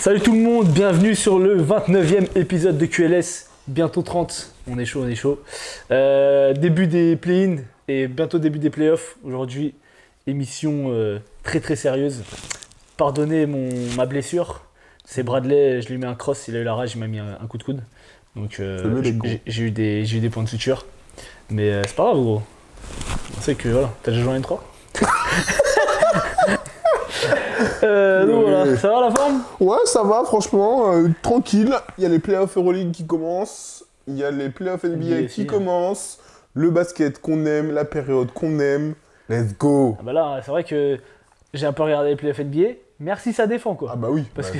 Salut tout le monde, bienvenue sur le 29e épisode de QLS, bientôt 30, on est chaud, on est chaud. Début des play-in et bientôt début des playoffs. Aujourd'hui, émission très très sérieuse. Pardonnez ma blessure, c'est Bradley, je lui mets un cross, il a eu la rage, il m'a mis un coup de coude. Donc j'ai eu des points de suture. Mais c'est pas grave gros, on sait que voilà, t'as déjà joué en N3. Donc voilà, ça va la forme? Ouais, ça va, franchement, tranquille. Il y a les playoffs Euroleague qui commencent, il y a les playoffs NBA qui commencent, le basket qu'on aime, la période qu'on aime. Let's go! Ah bah là, c'est vrai que j'ai un peu regardé les playoffs NBA. Merci, ça défend quoi. Ah bah oui, parce que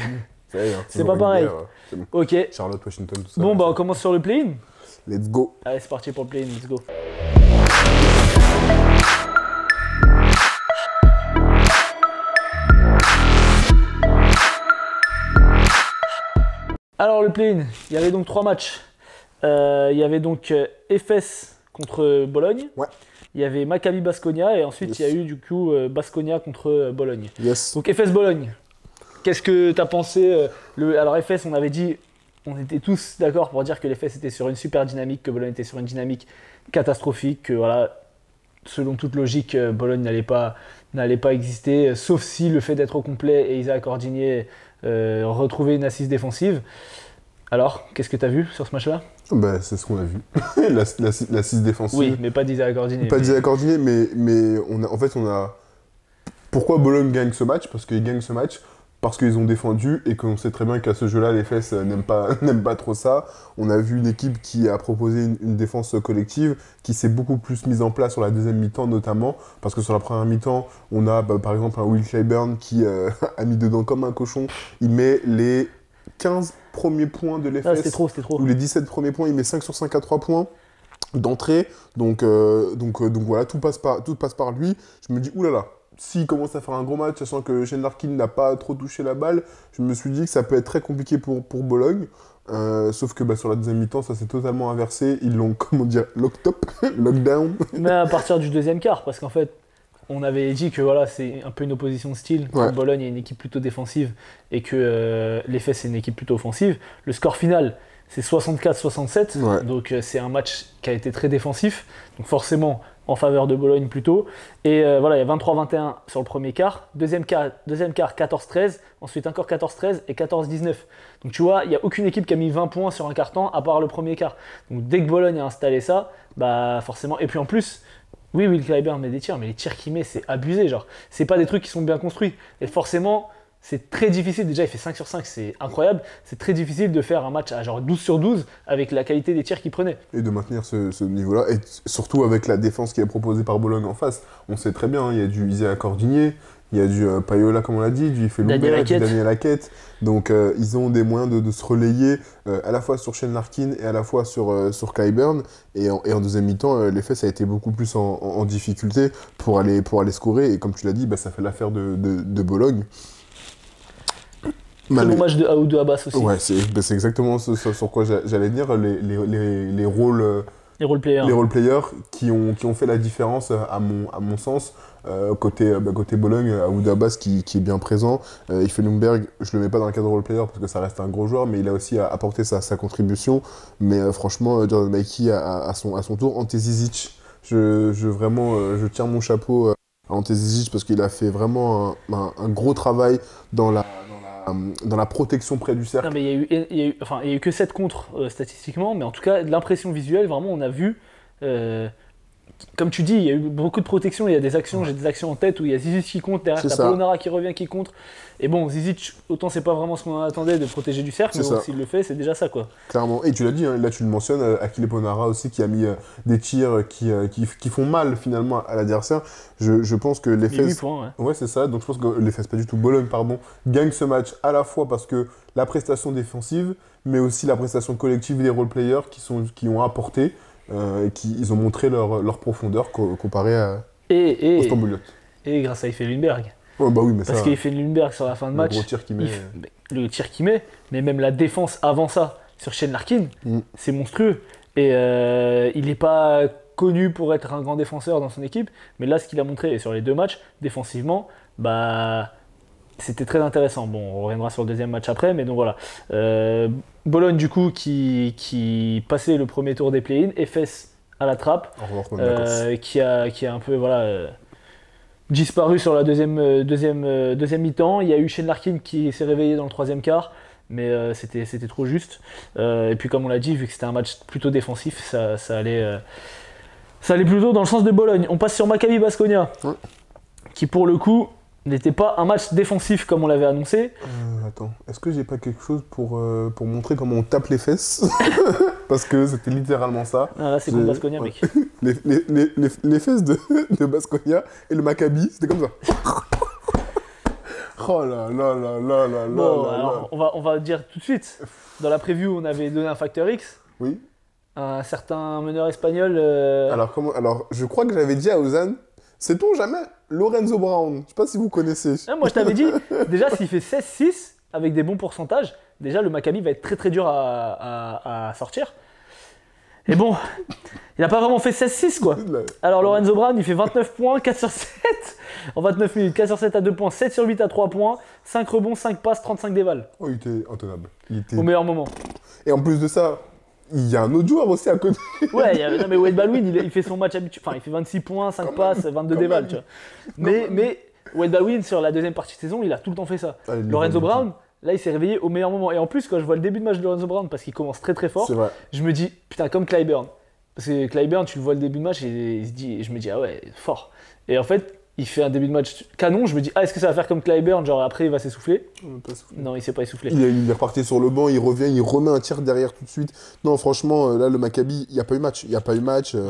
c'est pas pareil. C'est bon. Ok. Charlotte, Washington, tout ça. Bon bah on commence sur le play-in. Let's go! Allez, c'est parti pour le play-in, let's go. Alors le play-in, il y avait donc 3 matchs. Il y avait donc FS contre Bologne. Ouais. Il y avait Maccabi Baskonia et ensuite Yes. il y a eu du coup Baskonia contre Bologne. Yes. Donc FS Bologne. Qu'est-ce que tu as pensé Alors FS, on avait dit, on était tous d'accord pour dire que l'FS était sur une super dynamique, que Bologne était sur une dynamique catastrophique, que voilà, selon toute logique, Bologne n'allait pas exister, sauf si le fait d'être au complet et Isaac Ordinier retrouver une assise défensive. Alors, qu'est-ce que tu as vu sur ce match-là? Bah, c'est ce qu'on a vu. la 6 défensive. Oui, mais pas d'Isaac Ordinier. Pas d'Isaac Ordinier, mais on a... Pourquoi Bologne gagne ce match? Parce qu'ils gagnent ce match parce qu'ils ont défendu et qu'on sait très bien qu'à ce jeu-là, les fesses n'aiment pas trop ça. On a vu une équipe qui a proposé une défense collective, qui s'est beaucoup plus mise en place sur la deuxième mi-temps notamment, parce que sur la première mi-temps, on a par exemple un Will Clyburn qui a mis dedans comme un cochon. Il met les 15 premiers points de l'FS. C'était trop. Ou les 17 premiers points, il met 5 sur 5 à 3 points d'entrée. Donc voilà, tout passe par lui. Je me dis, oulala. S'il commence à faire un gros match, sachant que Shane Larkin n'a pas trop touché la balle, je me suis dit que ça peut être très compliqué pour Bologne. Sauf que sur la deuxième mi-temps, ça s'est totalement inversé. Ils l'ont, locked up, lockdown. Mais à partir du deuxième quart, parce qu'en fait, on avait dit que voilà, c'est un peu une opposition de style. Ouais. Bologne est une équipe plutôt défensive et que l'FS c'est une équipe plutôt offensive. Le score final, c'est 64-67. Ouais. Donc c'est un match qui a été très défensif. Donc forcément en faveur de Bologne plutôt. Et voilà, il y a 23-21 sur le premier quart. Deuxième quart 14-13. Ensuite encore 14-13 et 14-19. Donc tu vois, il n'y a aucune équipe qui a mis 20 points sur un quart-temps à part le premier quart. Donc dès que Bologne a installé ça, bah forcément. Et puis en plus, oui, Will Clyburn met des tirs, mais les tirs qu'il met, c'est abusé. Genre, c'est pas des trucs qui sont bien construits. Et forcément, c'est très difficile. Déjà, il fait 5 sur 5, c'est incroyable. C'est très difficile de faire un match à genre 12 sur 12 avec la qualité des tirs qu'il prenait. Et de maintenir ce niveau-là, et surtout avec la défense qui est proposée par Bologne en face. On sait très bien, il y a du Isaac Ordinier, il y a du Payola, comme on l'a dit, du Felumber, du Daniel Hackett. Donc ils ont des moyens de se relayer à la fois sur Shane Larkin et à la fois sur Clyburn. Et en deuxième mi-temps, l'effet ça a été beaucoup plus en difficulté pour aller scorer. Et comme tu l'as dit, ça fait l'affaire de Bologne. Très bon match de Aoudou Abbas aussi. Ouais, c'est exactement sur quoi j'allais dire, les rôles... Les role-players. Les role-players qui ont fait la différence, à mon sens. Côté Bologne, Aoudou Abbas qui est bien présent. Iffelumberg, je le mets pas dans le cadre role-player parce que ça reste un gros joueur, mais il a aussi apporté sa contribution. Mais franchement, Jordan Mikey à son tour. Ante Zizic, je tire mon chapeau à Ante Zizic parce qu'il a fait vraiment un gros travail dans la protection près du cercle. Non, mais il y a eu que 7 contres statistiquement, mais en tout cas, de l'impression visuelle, vraiment, on a vu. Comme tu dis, il y a eu beaucoup de protection, il y a des actions, j'ai des actions en tête où il y a Zizic qui compte, derrière t'as Polonara qui revient, qui contre. Et bon, Zizic, autant c'est pas vraiment ce qu'on en attendait de protéger du cercle, mais bon, s'il le fait, c'est déjà ça quoi. Clairement, et tu l'as dit, hein, là tu le mentionnes, Achille Polonara aussi qui a mis des tirs qui font mal finalement à l'adversaire. Je pense que les Fesses... 8 points, ouais. Ouais, c'est ça, donc je pense que les Fesses, pas du tout, Bologne, pardon, gagne ce match à la fois parce que la prestation défensive, mais aussi la prestation collective des role-players qui ont apporté. Ils ont montré leur profondeur comparé au Stambouliote. Et grâce à Iffelumberg. Oh, bah oui, mais parce qu'Iffelumberg sur la fin de match, le tir qu'il met, mais même la défense avant ça sur Shane Larkin, c'est monstrueux. Et il n'est pas connu pour être un grand défenseur dans son équipe, mais là ce qu'il a montré sur les 2 matchs, défensivement, c'était très intéressant. Bon, on reviendra sur le deuxième match après, mais donc voilà. Bologne, du coup, qui passait le premier tour des play-in, Efes à la trappe, Au revoir, Panathinaikos. qui a un peu disparu sur la deuxième mi-temps. Il y a eu Shane Larkin qui s'est réveillé dans le troisième quart, mais c'était trop juste. Et puis, comme on l'a dit, vu que c'était un match plutôt défensif, ça allait plutôt dans le sens de Bologne. On passe sur Maccabi Baskonia, Ouais. qui pour le coup n'était pas un match défensif comme on l'avait annoncé. Attends, est-ce que j'ai pas quelque chose pour montrer comment on tape les fesses? Parce que c'était littéralement ça. Ah, là, c'est contre J'ai- Baskonia, ouais. mec. Les fesses de Baskonia et le Maccabi, c'était comme ça. Oh là là là là là Bon, là alors, là. on va dire tout de suite. Dans la preview, on avait donné un facteur X. Oui. Un certain meneur espagnol. Alors, je crois que j'avais dit à Ozan, sait-on jamais, Lorenzo Brown. Je sais pas si vous connaissez. Moi, je t'avais dit, déjà, s'il fait 16-6 avec des bons pourcentages, déjà, le Maccabi va être très très dur à sortir. Et bon, il n'a pas vraiment fait 16-6, quoi. Alors, Lorenzo Brown, il fait 29 points, 4 sur 7 en 29 minutes, 4 sur 7 à 2 points, 7 sur 8 à 3 points, 5 rebonds, 5 passes, 35 dévals. Oh, il était intenable. Au meilleur moment. Et en plus de ça, il y a un autre joueur aussi à côté. Ouais, non, mais Wade Baldwin, il fait son match habituel. Enfin, il fait 26 points, 5 passes, 22 dévals, tu vois. Mais Wade Baldwin, sur la deuxième partie de saison, il a tout le temps fait ça. Ah, il Lorenzo est Brown, là, il s'est réveillé au meilleur moment. Et en plus, quand je vois le début de match de Lorenzo Brown, parce qu'il commence très très fort, C'est vrai. je me dis, putain, comme Clyburn. Parce que Clyburn, tu le vois le début de match et je me dis, ah ouais, fort. Et en fait, il fait un début de match canon. Je me dis, ah, est-ce que ça va faire comme Clyburn, genre après il va s'essouffler? Non, il s'est pas essoufflé. Il est reparti sur le banc, il revient, il remet un tir derrière tout de suite. Non, franchement, là, le Maccabi, il n'y a pas eu match. Il n'y a pas eu match. Ouais.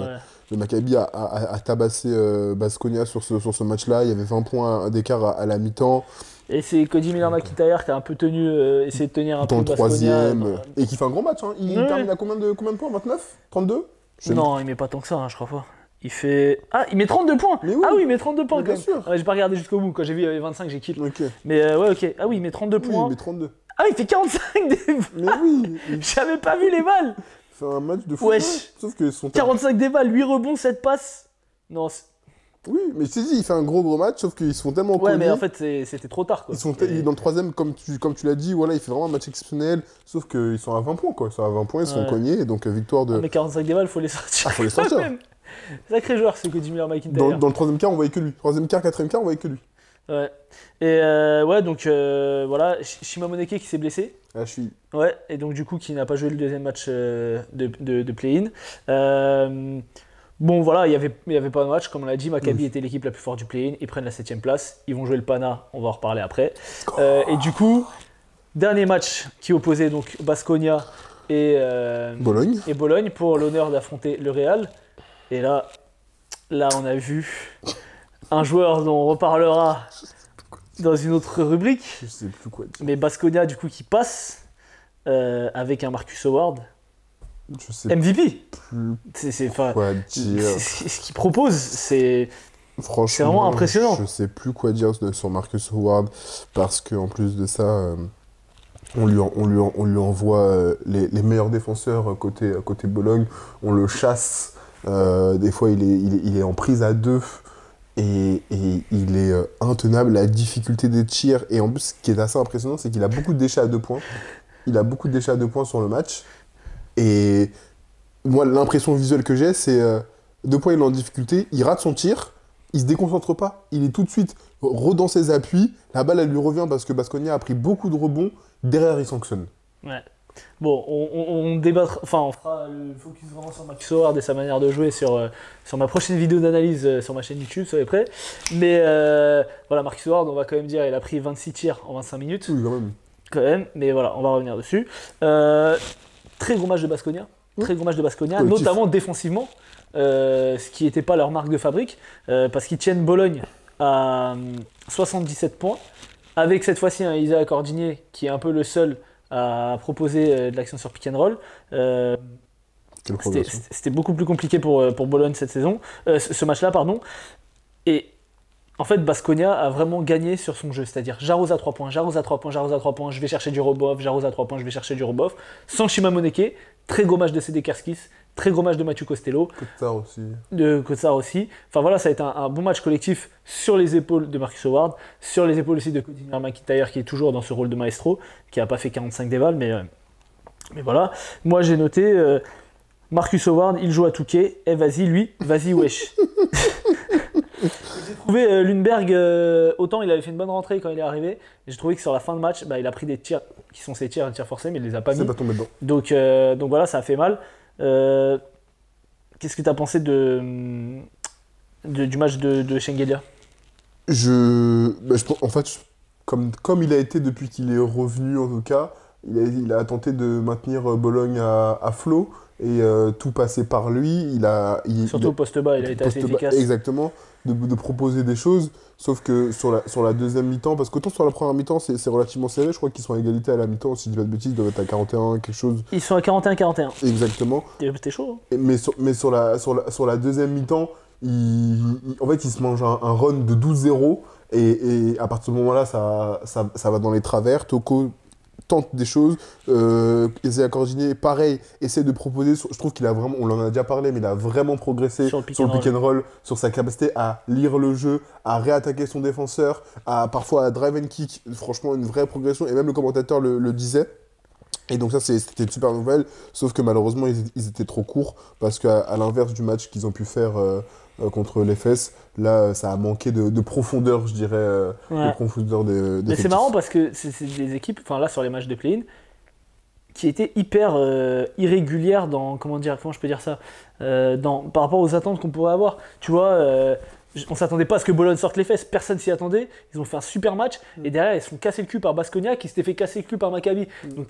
Le Maccabi a tabassé Baskonia sur ce match-là. Il y avait 20 points d'écart à la mi-temps. Et c'est Cody Miller-McIntyre qui a un peu essayé de tenir un Dans peu le Baskonia. troisième. Et qui fait un gros match. Hein. Il Ouais. termine à combien de points? 29? 32? Non, il met pas tant que ça, hein, je crois pas. Il fait. Ah, il met 32 points! Mais oui. Ah oui, il met 32 points Mais quand bien même. sûr. Ouais, j'ai pas regardé jusqu'au bout. Quand j'ai vu il y avait 25, j'ai kill. Ok. Mais ouais, ok. Ah oui, il met 32 Oui, points. mais 32. Ah, il fait 45 des. Mais oui, il J'avais pas vu les balles! fait un match de fou. Wesh. Sauf que son 45 des balles, 8 rebonds, 7 passes. Non, Oui, mais je t'ai dit, il fait un gros match, sauf qu'ils se font tellement ouais, mais connus. en fait, c'était trop tard, quoi. Ils sont dans le troisième, comme tu l'as dit, voilà, il fait vraiment un match exceptionnel, sauf qu'ils sont à 20 points, quoi. Ils sont à 20 points, ils se font Ouais. cogner, et donc victoire de... Ah, mais 45 des balles, faut les sortir. Ah, faut les sortir. quand même. Sacré joueur, c'est Cody Miller-McIntyre. Dans le troisième quart, on voyait que lui. Troisième quart, quatrième quart, on voyait que lui. Ouais. Et ouais, donc voilà, Shima Moneke qui s'est blessé. Là, je suis... Ouais, et donc du coup qui n'a pas joué le deuxième match de play-in. Bon voilà, il y avait pas de match, comme on l'a dit, Maccabi était l'équipe la plus forte du play-in, ils prennent la 7ème place, ils vont jouer le Pana, on va en reparler après. Et du coup, dernier match qui opposait donc Baskonia et Bologne pour l'honneur d'affronter le Real. Et là on a vu un joueur dont on reparlera dans une autre rubrique, Je sais plus quoi dire. mais Baskonia du coup qui passe avec un Marcus Howard Je sais MVP. plus C'est quoi dire. ce qu'il propose, c'est Franchement, vraiment impressionnant. Je sais plus quoi dire sur Marcus Howard, parce qu'en plus de ça, on lui envoie les meilleurs défenseurs côté Bologne, on le chasse, des fois il est en prise à deux, et il est intenable, la difficulté des tirs, et en plus ce qui est assez impressionnant, c'est qu'il a beaucoup de déchets à 2 points. Il a beaucoup de déchets à 2 points sur le match, et moi l'impression visuelle que j'ai, c'est 2 points, il est en difficulté, il rate son tir, il se déconcentre pas, il est tout de suite dans ses appuis, la balle elle lui revient parce que Baskonia a pris beaucoup de rebonds, derrière il sanctionne. Ouais. Bon, on débattra, enfin on fera le focus vraiment sur Marcus Howard et sa manière de jouer sur ma prochaine vidéo d'analyse sur ma chaîne YouTube, soyez prêts. Mais voilà, Marcus Howard, on va quand même dire, il a pris 26 tirs en 25 minutes. Oui, quand même. Quand même, mais voilà, on va revenir dessus. Très gros match de Baskonia, Collectif. notamment défensivement, ce qui n'était pas leur marque de fabrique, parce qu'ils tiennent Bologne à 77 points, avec cette fois-ci un Isaac Cordigné qui est un peu le seul à proposer de l'action sur pick and roll. Quelle progression. C'était beaucoup plus compliqué pour Bologne cette saison, ce match-là, pardon. Et En fait, Baskonia a vraiment gagné sur son jeu, c'est-à-dire j'arrose à 3 points, j'arrose à 3 points, j'arrose à 3 points, je vais chercher du Robov, j'arrose à 3 points, je vais chercher du Robov, sans Shimamoneke, très gros match de CD Kerskis, très gros match de Mathieu Costello, Kotsar aussi. de Kotsar aussi. Enfin voilà, ça a été un bon match collectif sur les épaules de Marcus Howard, sur les épaules aussi de Cody McIntyre qui est toujours dans ce rôle de maestro, qui n'a pas fait 45 déval, mais voilà. Moi j'ai noté Marcus Howard, il joue à Touquet, et vas-y lui, vas-y wesh. J'ai trouvé Lundberg, autant il avait fait une bonne rentrée quand il est arrivé, j'ai trouvé que sur la fin de match, il a pris des tirs qui sont ses tirs forcés, mais il les a pas mis. C'est pas tombé dedans. Donc voilà, ça a fait mal. Qu'est-ce que tu as pensé du match de Schengelia? En fait, comme il a été depuis qu'il est revenu, en tout cas, il a tenté de maintenir Bologne à flot et tout passait par lui. Surtout au poste bas, il a été assez efficace. Exactement, de proposer des choses. Sauf que sur la deuxième mi-temps, parce qu'autant sur la première mi-temps, c'est relativement serré, je crois qu'ils sont à égalité à la mi-temps, si je dis pas de bêtises, ils doivent être à 41, quelque chose. Ils sont à 41-41. Exactement. T'es chaud, hein. Mais sur la deuxième mi-temps, en fait, il se mange un run de 12-0. Et à partir de ce moment-là, ça va dans les travers. Toko tente des choses. Isaiah Cordinier, pareil, essaie de proposer. Je trouve qu'il a vraiment, on en a déjà parlé, mais il a vraiment progressé sur le pick and roll, sur sa capacité à lire le jeu, à réattaquer son défenseur, parfois à drive and kick. Franchement, une vraie progression. Et même le commentateur le disait. Et donc ça, c'était une super nouvelle, sauf que malheureusement, ils étaient trop courts, parce qu'à l'inverse du match qu'ils ont pu faire contre les Fesses, là, ça a manqué de profondeur, je dirais, de profondeur Mais c'est marrant parce que c'est des équipes, enfin là, sur les matchs de play-in, qui étaient hyper irrégulières dans, comment je peux dire ça, par rapport aux attentes qu'on pourrait avoir. Tu vois, on s'attendait pas à ce que Bologne sorte les fesses, personne s'y attendait, ils ont fait un super match, et derrière, ils se sont cassés le cul par Baskonia, qui s'était fait casser le cul par Maccabi. Donc,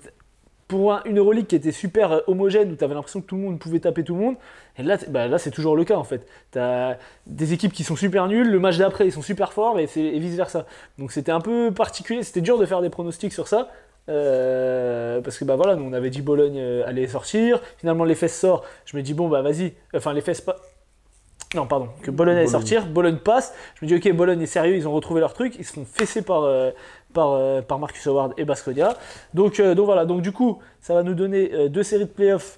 pour une Euroleague qui était super homogène, où tu avais l'impression que tout le monde pouvait taper tout le monde, et là c'est toujours le cas en fait. Tu as des équipes qui sont super nulles, le match d'après ils sont super forts, et vice versa. Donc c'était un peu particulier, c'était dur de faire des pronostics sur ça, parce que voilà, nous on avait dit Bologne allait sortir, finalement les fesses sort, je me dis bon vas-y, enfin les fesses pas. Non, pardon, que Bologne allait sortir, Bologne passe. Je me dis, ok, Bologne est sérieux, ils ont retrouvé leur truc, ils se font fesser par Marcus Howard et Baskonia. Donc voilà, donc du coup, ça va nous donner 2 séries de playoffs,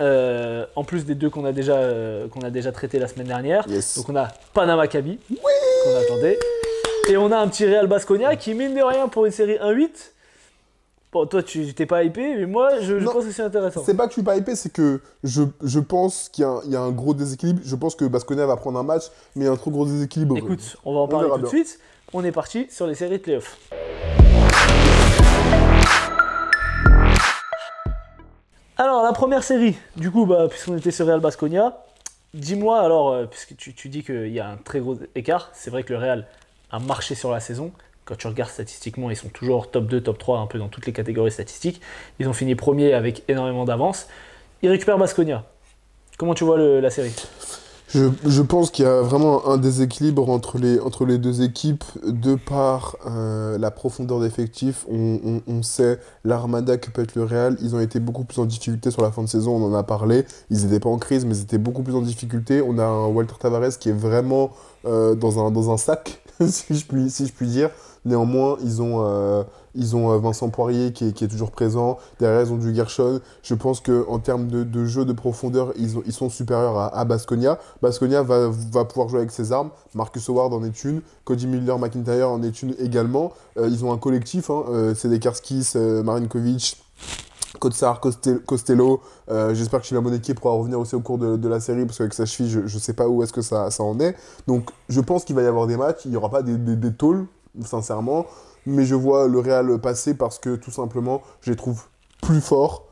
en plus des 2 qu'on a déjà traitées la semaine dernière. Yes. Donc on a Panama Maccabi, qu'on attendait. Et on a un petit Real Baskonia qui, mine de rien, pour une série 1-8. Bon, toi, tu t'es pas hypé, mais moi, je pense que c'est intéressant. C'est pas que je suis pas hypé, c'est que je pense qu'il y a un gros déséquilibre. Je pense que Baskonia va prendre un match, mais il y a un trop gros déséquilibre. Écoute, on va en parler tout de suite. On est parti sur les séries de playoffs. Alors, la première série, du coup, puisqu'on était sur Real Baskonia, dis-moi alors, puisque tu dis qu'il y a un très gros écart, c'est vrai que le Real a marché sur la saison. Quand tu regardes statistiquement, ils sont toujours top 2, top 3, un peu dans toutes les catégories statistiques. Ils ont fini premier avec énormément d'avance. Ils récupèrent Baskonia. Comment tu vois la série ? Je pense qu'il y a vraiment un déséquilibre entre les deux équipes de par la profondeur d'effectifs. On sait l'armada que peut être le Real. Ils ont été beaucoup plus en difficulté sur la fin de saison, on en a parlé. Ils n'étaient pas en crise, mais ils étaient beaucoup plus en difficulté. On a un Walter Tavares qui est vraiment dans un sac, si je puis dire. Néanmoins, ils ont Vincent Poirier qui est toujours présent. Derrière, ils ont du Gershon. Je pense qu'en termes de jeu de profondeur, ils sont supérieurs à Baskonia. Baskonia va pouvoir jouer avec ses armes. Marcus Howard en est une. Cody McIntyre en est une également. Ils ont un collectif. C'est des Karskis, Marinkovic, Kotsar, Costello. J'espère que Shimamoneke pourra revenir aussi au cours de la série, parce qu'avec sa cheville, je ne sais pas où est-ce que ça en est. Donc, je pense qu'il va y avoir des matchs. Il n'y aura pas des tôles, sincèrement, mais je vois le Real passer parce que tout simplement je les trouve plus forts,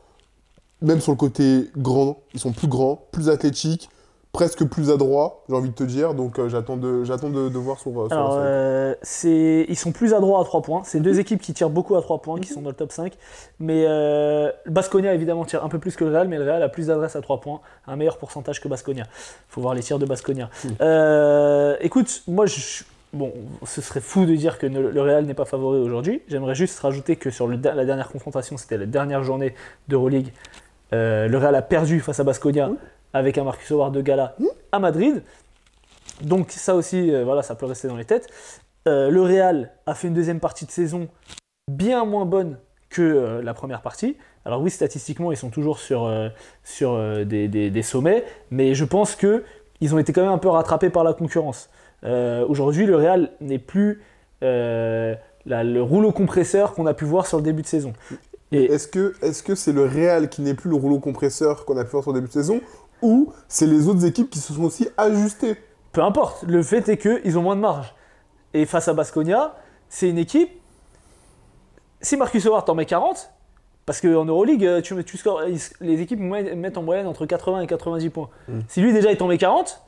même sur le côté grand, ils sont plus grands, plus athlétiques, presque plus adroits, j'ai envie de te dire, donc j'attends de voir sur Alors, ils sont plus adroits à 3 points, c'est 2 équipes qui tirent beaucoup à 3 points, qui sont dans le top 5, mais Baskonia évidemment tire un peu plus que le Real, mais le Real a plus d'adresse à 3 points, un meilleur pourcentage que Baskonia. Faut voir les tirs de Baskonia. Écoute, moi bon, ce serait fou de dire que le Real n'est pas favori aujourd'hui. J'aimerais juste rajouter que sur la dernière confrontation, c'était la dernière journée d'Euroleague, le Real a perdu face à Baskonia avec un Marcus Howard de gala à Madrid. Donc ça aussi, voilà, ça peut rester dans les têtes. Le Real a fait une deuxième partie de saison bien moins bonne que la première partie. Alors oui, statistiquement, ils sont toujours sur des sommets, mais je pense qu'ils ont été quand même un peu rattrapés par la concurrence. Aujourd'hui, le Real n'est plus le rouleau compresseur qu'on a pu voir sur le début de saison. Et est-ce que c'est le Real qui n'est plus le rouleau compresseur qu'on a pu voir sur le début de saison, ou c'est les autres équipes qui se sont aussi ajustées? Peu importe, le fait est qu'ils ont moins de marge. Et face à Baskonia, c'est une équipe. Si Marcus Howard t'en met 40, parce qu'en Euroleague, tu scores, les équipes mettent en moyenne entre 80 et 90 points. Si lui déjà il t'en met 40,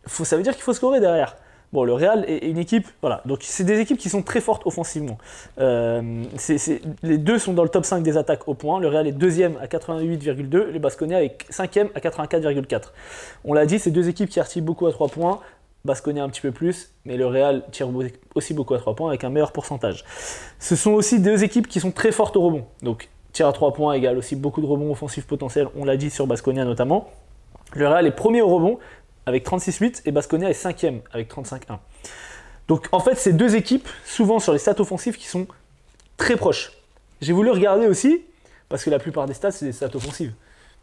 ça veut dire qu'il faut scorer derrière. Bon, le Real est une équipe, voilà, donc c'est des équipes qui sont très fortes offensivement. Les deux sont dans le top 5 des attaques au point. Le Real est deuxième à 88,2, le Baskonia est cinquième à 84,4. On l'a dit, c'est deux équipes qui tirent beaucoup à 3 points. Baskonia un petit peu plus, mais le Real tire aussi beaucoup à 3 points avec un meilleur pourcentage. Ce sont aussi deux équipes qui sont très fortes au rebond. Donc, tir à 3 points égale aussi beaucoup de rebonds offensifs potentiels, on l'a dit sur Baskonia notamment. Le Real est premier au rebond avec 36,8 et Baskonia est 5e avec 35,1. Donc en fait, c'est deux équipes, souvent sur les stats offensives, qui sont très proches. J'ai voulu regarder aussi, parce que la plupart des stats, c'est des stats offensives.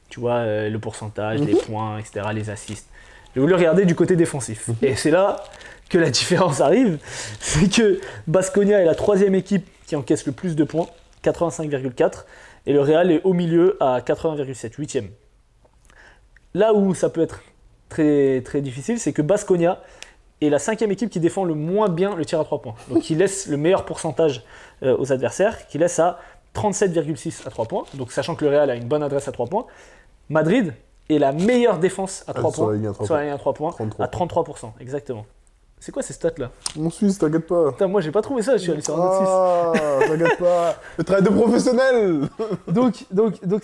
Tu vois, le pourcentage, les points, etc., les assists. J'ai voulu regarder du côté défensif. Et c'est là que la différence arrive, c'est que Baskonia est la troisième équipe qui encaisse le plus de points, 85,4, et le Real est au milieu à 80,7, 8e. Là où ça peut être très, très difficile, c'est que Baskonia est la cinquième équipe qui défend le moins bien le tir à 3 points. Donc qui laisse le meilleur pourcentage aux adversaires, qui laisse à 37,6 à 3 points. Donc sachant que le Real a une bonne adresse à 3 points. Madrid est la meilleure défense à 3 points, sur la ligne à 3 points, 33. À 33%, exactement. C'est quoi ces stats-là? Mon Suisse, t'inquiète pas. Putain, moi j'ai pas trouvé ça, je suis allé sur un autre Suisse. Ah, t'inquiète pas. Le travail de professionnel. Donc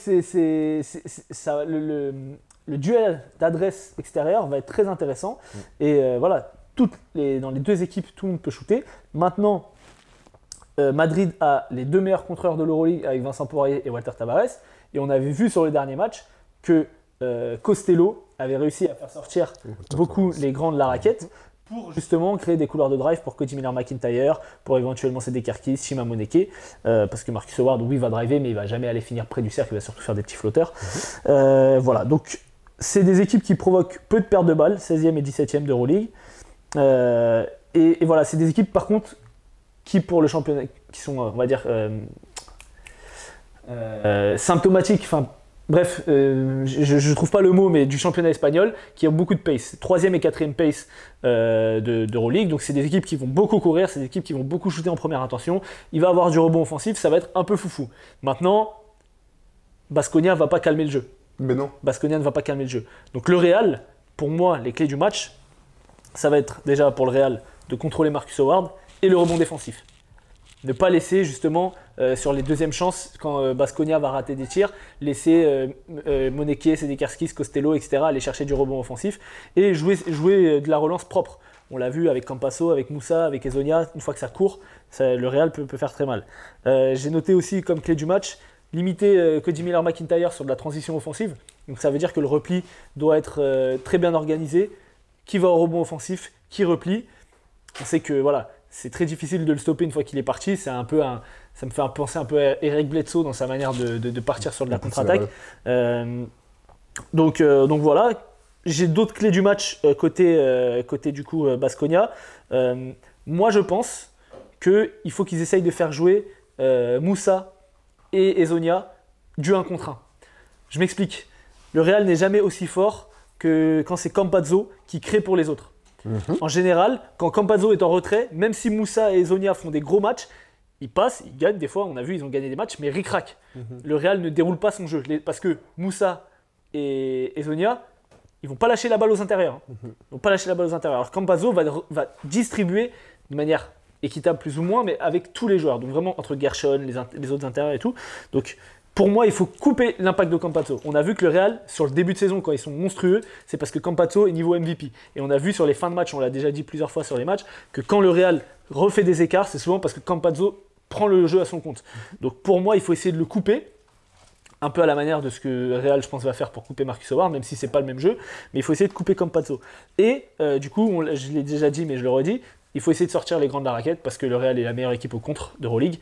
ça, le duel d'adresse extérieure va être très intéressant. Et voilà, dans les deux équipes, tout le monde peut shooter. Maintenant, Madrid a les deux meilleurs contreurs de l'Euroleague avec Vincent Poirier et Walter Tavares. Et on avait vu sur le dernier match que Costello avait réussi à faire sortir beaucoup les grands de la raquette pour justement créer des couloirs de drive pour Cody Miller-McIntyre, pour éventuellement Cédric Kerkis, Shima Moneke, parce que Marcus Howard, oui, va driver, mais il va jamais aller finir près du cercle, il va surtout faire des petits flotteurs. Voilà, donc c'est des équipes qui provoquent peu de pertes de balles, 16e et 17e d'Euroleague. Et voilà, c'est des équipes par contre qui pour le championnat, qui sont, on va dire, symptomatiques, enfin bref, je ne trouve pas le mot, mais du championnat espagnol, qui ont beaucoup de pace. 3e et 4e pace d'Euroleague. Donc c'est des équipes qui vont beaucoup courir, c'est des équipes qui vont beaucoup shooter en première intention. Il va avoir du rebond offensif, ça va être un peu foufou. Maintenant, Baskonia ne va pas calmer le jeu. Mais non. Baskonia ne va pas calmer le jeu. Donc le Real, pour moi, les clés du match, ça va être déjà pour le Real de contrôler Marcus Howard et le rebond défensif. Ne pas laisser justement sur les deuxièmes chances, quand Baskonia va rater des tirs, laisser Moneke, Cédric Kerkis, Costello, etc. aller chercher du rebond offensif et jouer de la relance propre. On l'a vu avec Campasso, avec Moussa, avec Ezonia, une fois que ça court, le Real peut faire très mal. J'ai noté aussi comme clé du match, limiter Cody Miller-McIntyre sur de la transition offensive. Donc ça veut dire que le repli doit être très bien organisé, qui va au rebond offensif, qui replie. On sait que voilà, c'est très difficile de le stopper une fois qu'il est parti. Ça me fait penser un peu à Eric Bledsoe dans sa manière de partir sur de la contre-attaque. Donc voilà. J'ai d'autres clés du match côté du coup Baskonia. Moi je pense qu'il faut qu'ils essayent de faire jouer Moussa et Ezonia du 1 contre 1. Je m'explique. Le Real n'est jamais aussi fort que quand c'est Campazzo qui crée pour les autres. En général, quand Campazzo est en retrait, même si Moussa et Ezonia font des gros matchs, ils passent, ils gagnent. Des fois, on a vu, ils ont gagné des matchs, mais ric-rac. Le Real ne déroule pas son jeu. Parce que Moussa et Ezonia, ils vont pas lâcher la balle aux intérieurs. Ils vont pas lâcher la balle aux intérieurs. Alors Campazzo va distribuer de manière équitable plus ou moins, mais avec tous les joueurs. Donc vraiment entre Gershon, les autres intérieurs et tout. Donc pour moi, il faut couper l'impact de Campazzo. On a vu que le Real, sur le début de saison, quand ils sont monstrueux, c'est parce que Campazzo est niveau MVP. Et on a vu sur les fins de match, on l'a déjà dit plusieurs fois sur les matchs, que quand le Real refait des écarts, c'est souvent parce que Campazzo prend le jeu à son compte. Donc pour moi, il faut essayer de le couper un peu à la manière de ce que Real, je pense, va faire pour couper Marcus Howard, même si c'est pas le même jeu, mais il faut essayer de couper comme Pazzo. Et du coup, je l'ai déjà dit, mais je le redis, il faut essayer de sortir les grands de la raquette parce que le Real est la meilleure équipe au contre d'Euroleague.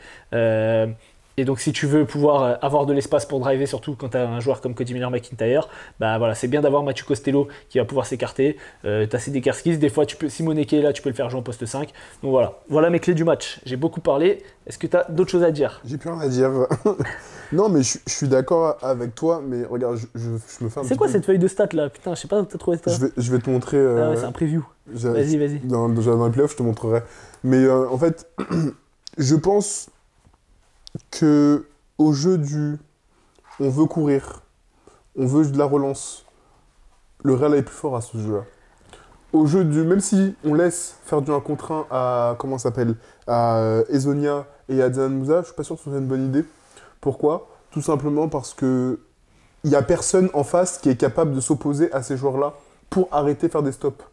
Et donc, si tu veux pouvoir avoir de l'espace pour driver, surtout quand tu as un joueur comme Cody Miller-McIntyre, bah voilà, c'est bien d'avoir Mathieu Costello qui va pouvoir s'écarter. Tu as Cédric Kerskis, des fois, Simone qui est là, tu peux le faire jouer en poste 5. Donc voilà mes clés du match. J'ai beaucoup parlé. Est-ce que tu as d'autres choses à dire? J'ai plus rien à dire. Non, mais je suis d'accord avec toi, mais regarde, je me fais un C'est petit quoi peu- cette feuille de stats là? Putain, je sais pas où t'as trouvé ça. Je vais te montrer. Ah ouais, c'est un preview. Vas-y. Dans les playoffs, je te montrerai. Mais en fait, je pense que au jeu on veut courir, on veut de la relance, le Real est plus fort à ce jeu-là. Au jeu même si on laisse faire du 1 contre 1 à, comment ça s'appelle, à Ezonia et à Zanan Moussa, je suis pas sûr que ce soit une bonne idée. Pourquoi? Tout simplement parce que il y a personne en face qui est capable de s'opposer à ces joueurs-là pour arrêter de faire des stops.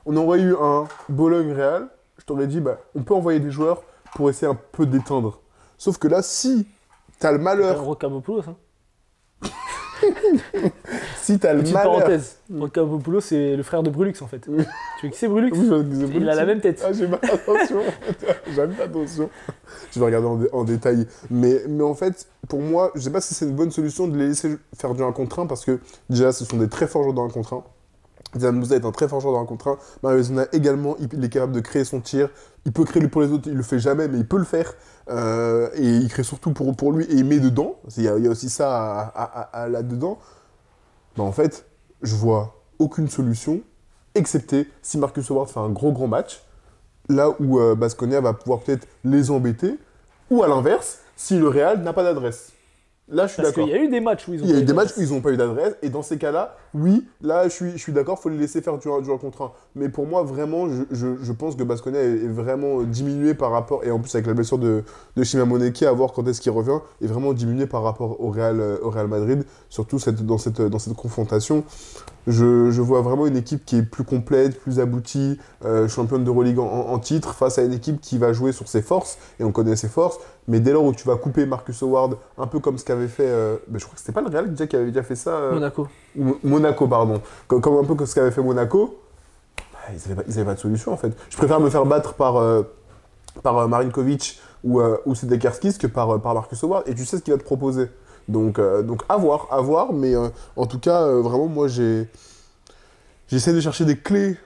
On aurait eu un Bologne-Real, je t'aurais dit, bah, on peut envoyer des joueurs pour essayer un peu d'éteindre. Sauf que là, si t'as le malheur... Rocamopoulos, hein. Si t'as le Petite malheur... parenthèse, Rocamopoulos c'est le frère de Brulux en fait. Tu vois qui c'est Brulux? Oui, je- Il a la même tête. Ah, j'ai pas attention. J'ai pas attention. Je vais regarder en détail. Mais en fait, pour moi, je sais pas si c'est une bonne solution de les laisser faire du 1 contre 1 parce que déjà, ce sont des très forts joueurs dans 1 contre 1. Zanan Moussa est un très fort joueur dans 1 contre 1. Mario Zona également, il est capable de créer son tir. Il peut créer lui pour les autres, il le fait jamais, mais il peut le faire. Et il crée surtout pour lui et il met dedans. Il y a aussi ça là-dedans. Mais en fait, je vois aucune solution, excepté si Marcus Howard fait un gros match, là où Baskonia va pouvoir peut-être les embêter, ou à l'inverse, si le Real n'a pas d'adresse. Là, je suis Parce d'accord. qu'il y a eu des matchs où ils ont Il y a pas eu des matchs d'adresse. où ils n'ont pas eu d'adresse, et dans ces cas-là, oui, là, je suis d'accord, il faut les laisser faire du 1 contre 1. Mais pour moi, vraiment, je pense que Baskonia est vraiment diminué par rapport, et en plus avec la blessure de Shima Moneke, à voir quand est-ce qu'il revient, est vraiment diminué par rapport au Real Madrid, surtout dans cette confrontation. Je vois vraiment une équipe qui est plus complète, plus aboutie, championne d'Euroleague en titre, face à une équipe qui va jouer sur ses forces, et on connaît ses forces, mais dès lors où tu vas couper Marcus Howard, un peu comme ce qu'avait fait, je crois que c'était pas le Real déjà qui avait déjà fait ça. Monaco. Monaco, pardon. Comme un peu comme ce qu'avait fait Monaco, bah, ils avaient pas de solution en fait. Je préfère me faire battre par Marinkovic ou Cédric Kerskis que par Marcus Howard, et tu sais ce qu'il va te proposer. Donc à voir, mais en tout cas, vraiment, moi j'essaie de chercher des clés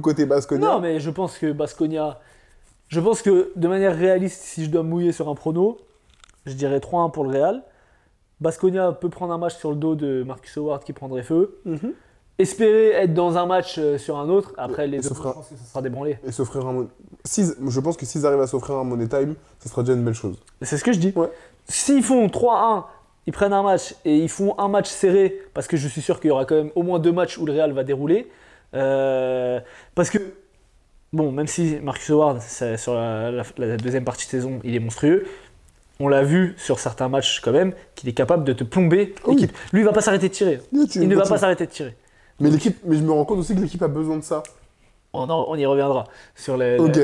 côté Baskonia. Non, mais je pense que Baskonia. Je pense que de manière réaliste, si je dois me mouiller sur un prono, je dirais 3-1 pour le Real. Baskonia peut prendre un match sur le dos de Marcus Howard qui prendrait feu. Mhm. Espérer être dans un match sur un autre. Après, les Et autres, se fera- je pense que ça sera débranlé. Et s'offrir je pense que s'ils arrivent à s'offrir un Money Time, ça sera déjà une belle chose. C'est ce que je dis. Ouais. S'ils font 3-1, ils prennent un match et ils font un match serré, parce que je suis sûr qu'il y aura quand même au moins 2 matchs où le Real va dérouler. Parce que, bon, même si Marcus Howard, sur la deuxième partie de saison, il est monstrueux, on l'a vu sur certains matchs quand même, qu'il est capable de te plomber Oui. l'équipe. Lui, il va pas s'arrêter de tirer. Il ne va pas s'arrêter de tirer. Mais je me rends compte aussi que l'équipe a besoin de ça. On y reviendra sur, Ok.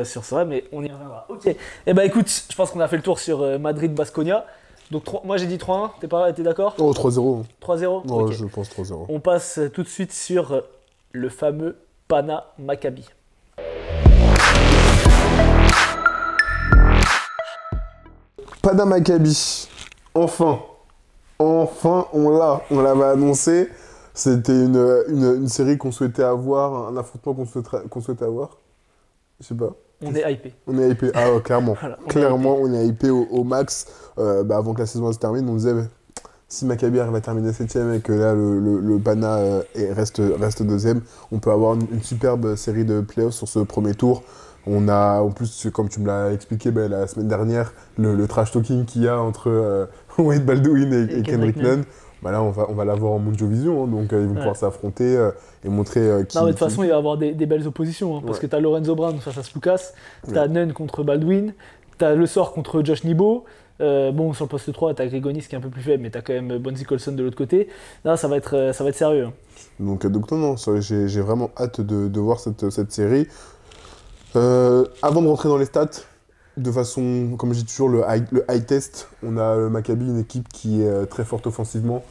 sur ça, mais on y reviendra. Ok. Eh ben écoute, je pense qu'on a fait le tour sur Madrid-Basconia. Donc moi j'ai dit 3-1, t'es d'accord? Oh, 3-0. 3-0? Non, Ok. je pense 3-0. On passe tout de suite sur le fameux Pana Maccabi. Pana Maccabi. Enfin, on l'avait annoncé. C'était une série qu'on souhaitait avoir, un affrontement qu'on souhaitait avoir. Je sais pas. On est hypé. On est hypé. Ah ouais, clairement. Voilà, on est Clairement, on est hypé au max. Avant que la saison se termine, on disait si Maccabi arrive à terminer 7ème et que là le Pana reste 2ème, on peut avoir une superbe série de playoffs sur ce premier tour. On a, en plus, comme tu me l'as expliqué la semaine dernière, le trash talking qu'il y a entre Wade Baldwin et Kendrick Nunn. Bah là, on va l'avoir en Mondiovision, hein, donc ils vont pouvoir s'affronter et montrer qui. Non, mais de toute façon, il va y avoir des belles oppositions, hein, parce que t'as Lorenzo Brown face à Splukas, t'as Nunn contre Baldwin, t'as Le Sort contre Josh Nibo. Bon, sur le poste 3, t'as Grigonis qui est un peu plus faible, mais t'as quand même Bonzi Colson de l'autre côté. Là, ça va être sérieux. Hein. Donc non, j'ai vraiment hâte de voir cette série. Avant de rentrer dans les stats, de façon, comme je dis toujours, le high test, on a le Maccabi, une équipe qui est très forte offensivement,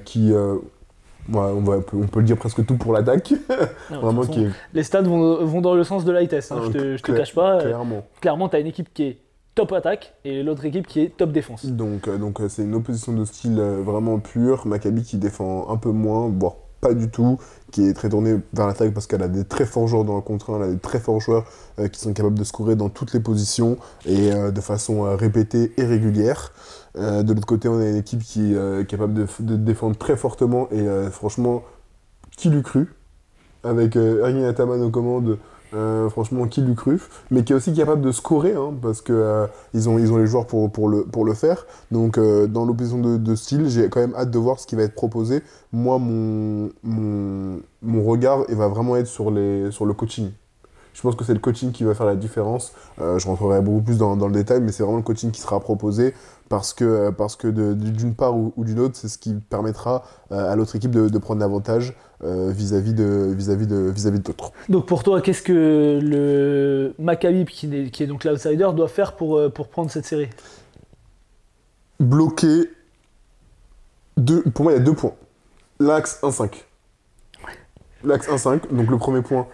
qui, on peut le dire presque tout pour l'attaque. Non, Vraiment de toute façon, qui est les stats vont dans le sens de l'high test, hein, je te cache pas. clairement. Clairement, tu as une équipe qui est top attaque et l'autre équipe qui est top défense. Donc c'est une opposition de style vraiment pure. Maccabi qui défend un peu moins, voire pas du tout, qui est très tournée vers l'attaque parce qu'elle a des très forts joueurs dans le contre 1, elle a des très forts joueurs qui sont capables de scorer dans toutes les positions et de façon répétée et régulière. De l'autre côté, on a une équipe qui est capable de défendre très fortement et franchement, qui l'eût cru avec Ergin Ataman aux commandes. Franchement, qui l'eût cru, mais qui est aussi capable de scorer, hein, parce que ils ont les joueurs pour le faire. Donc, dans l'opposition de style, j'ai quand même hâte de voir ce qui va être proposé. Moi, mon regard, il va vraiment être sur le coaching. Je pense que c'est le coaching qui va faire la différence. Je rentrerai beaucoup plus dans le détail, mais c'est vraiment le coaching qui sera proposé parce que d'une part ou d'une autre, c'est ce qui permettra à l'autre équipe de prendre l'avantage vis-à-vis de l'autre. Donc pour toi, qu'est-ce que le Maccabi, qui est donc l'outsider, doit faire pour prendre cette série? Bloquer. Pour moi, il y a 2 points. L'axe 1-5. L'axe 1-5, donc le premier point.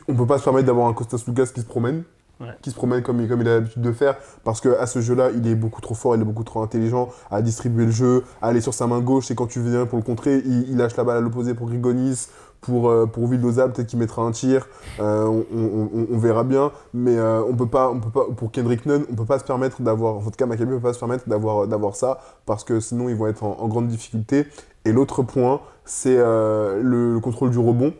On peut pas se permettre d'avoir un Kostas Loukas qui se promène. Ouais. Qui se promène comme il a l'habitude de faire, parce qu'à ce jeu-là, il est beaucoup trop fort, il est beaucoup trop intelligent à distribuer le jeu, à aller sur sa main gauche, et quand tu viens pour le contrer, il lâche la balle à l'opposé pour Grigonis, pour Vildoza, peut-être qu'il mettra un tir, on verra bien, mais on peut pas, pour Kendrick Nunn, on peut pas se permettre d'avoir, en tout cas Maccabi peut pas se permettre d'avoir ça, parce que sinon ils vont être en grande difficulté. Et l'autre point, c'est le contrôle du rebond,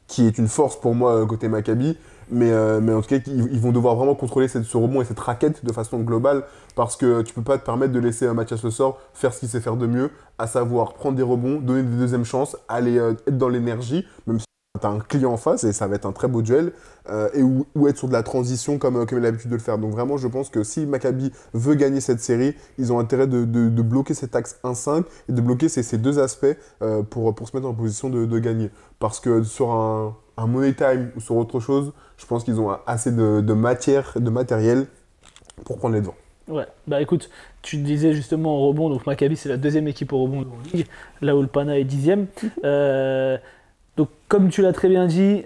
qui est une force pour moi côté Maccabi, mais en tout cas, ils vont devoir vraiment contrôler ce rebond et cette raquette de façon globale, parce que tu peux pas te permettre de laisser Mathias Le Sort faire ce qu'il sait faire de mieux, à savoir prendre des rebonds, donner des deuxièmes chances, aller être dans l'énergie, même si tu as un client en face, et ça va être un très beau duel, ou être sur de la transition comme il a l'habitude de le faire. Donc vraiment, je pense que si Maccabi veut gagner cette série, ils ont intérêt de bloquer cet axe 1-5 et de bloquer ces deux aspects pour se mettre en position de gagner. Parce que sur un Money Time ou sur autre chose, je pense qu'ils ont assez de matière, de matériel pour prendre les devants. Ouais, bah écoute, tu disais justement au rebond, donc Maccabi c'est la deuxième équipe au rebond de la Ligue, là où le Pana est 10e. Donc comme tu l'as très bien dit,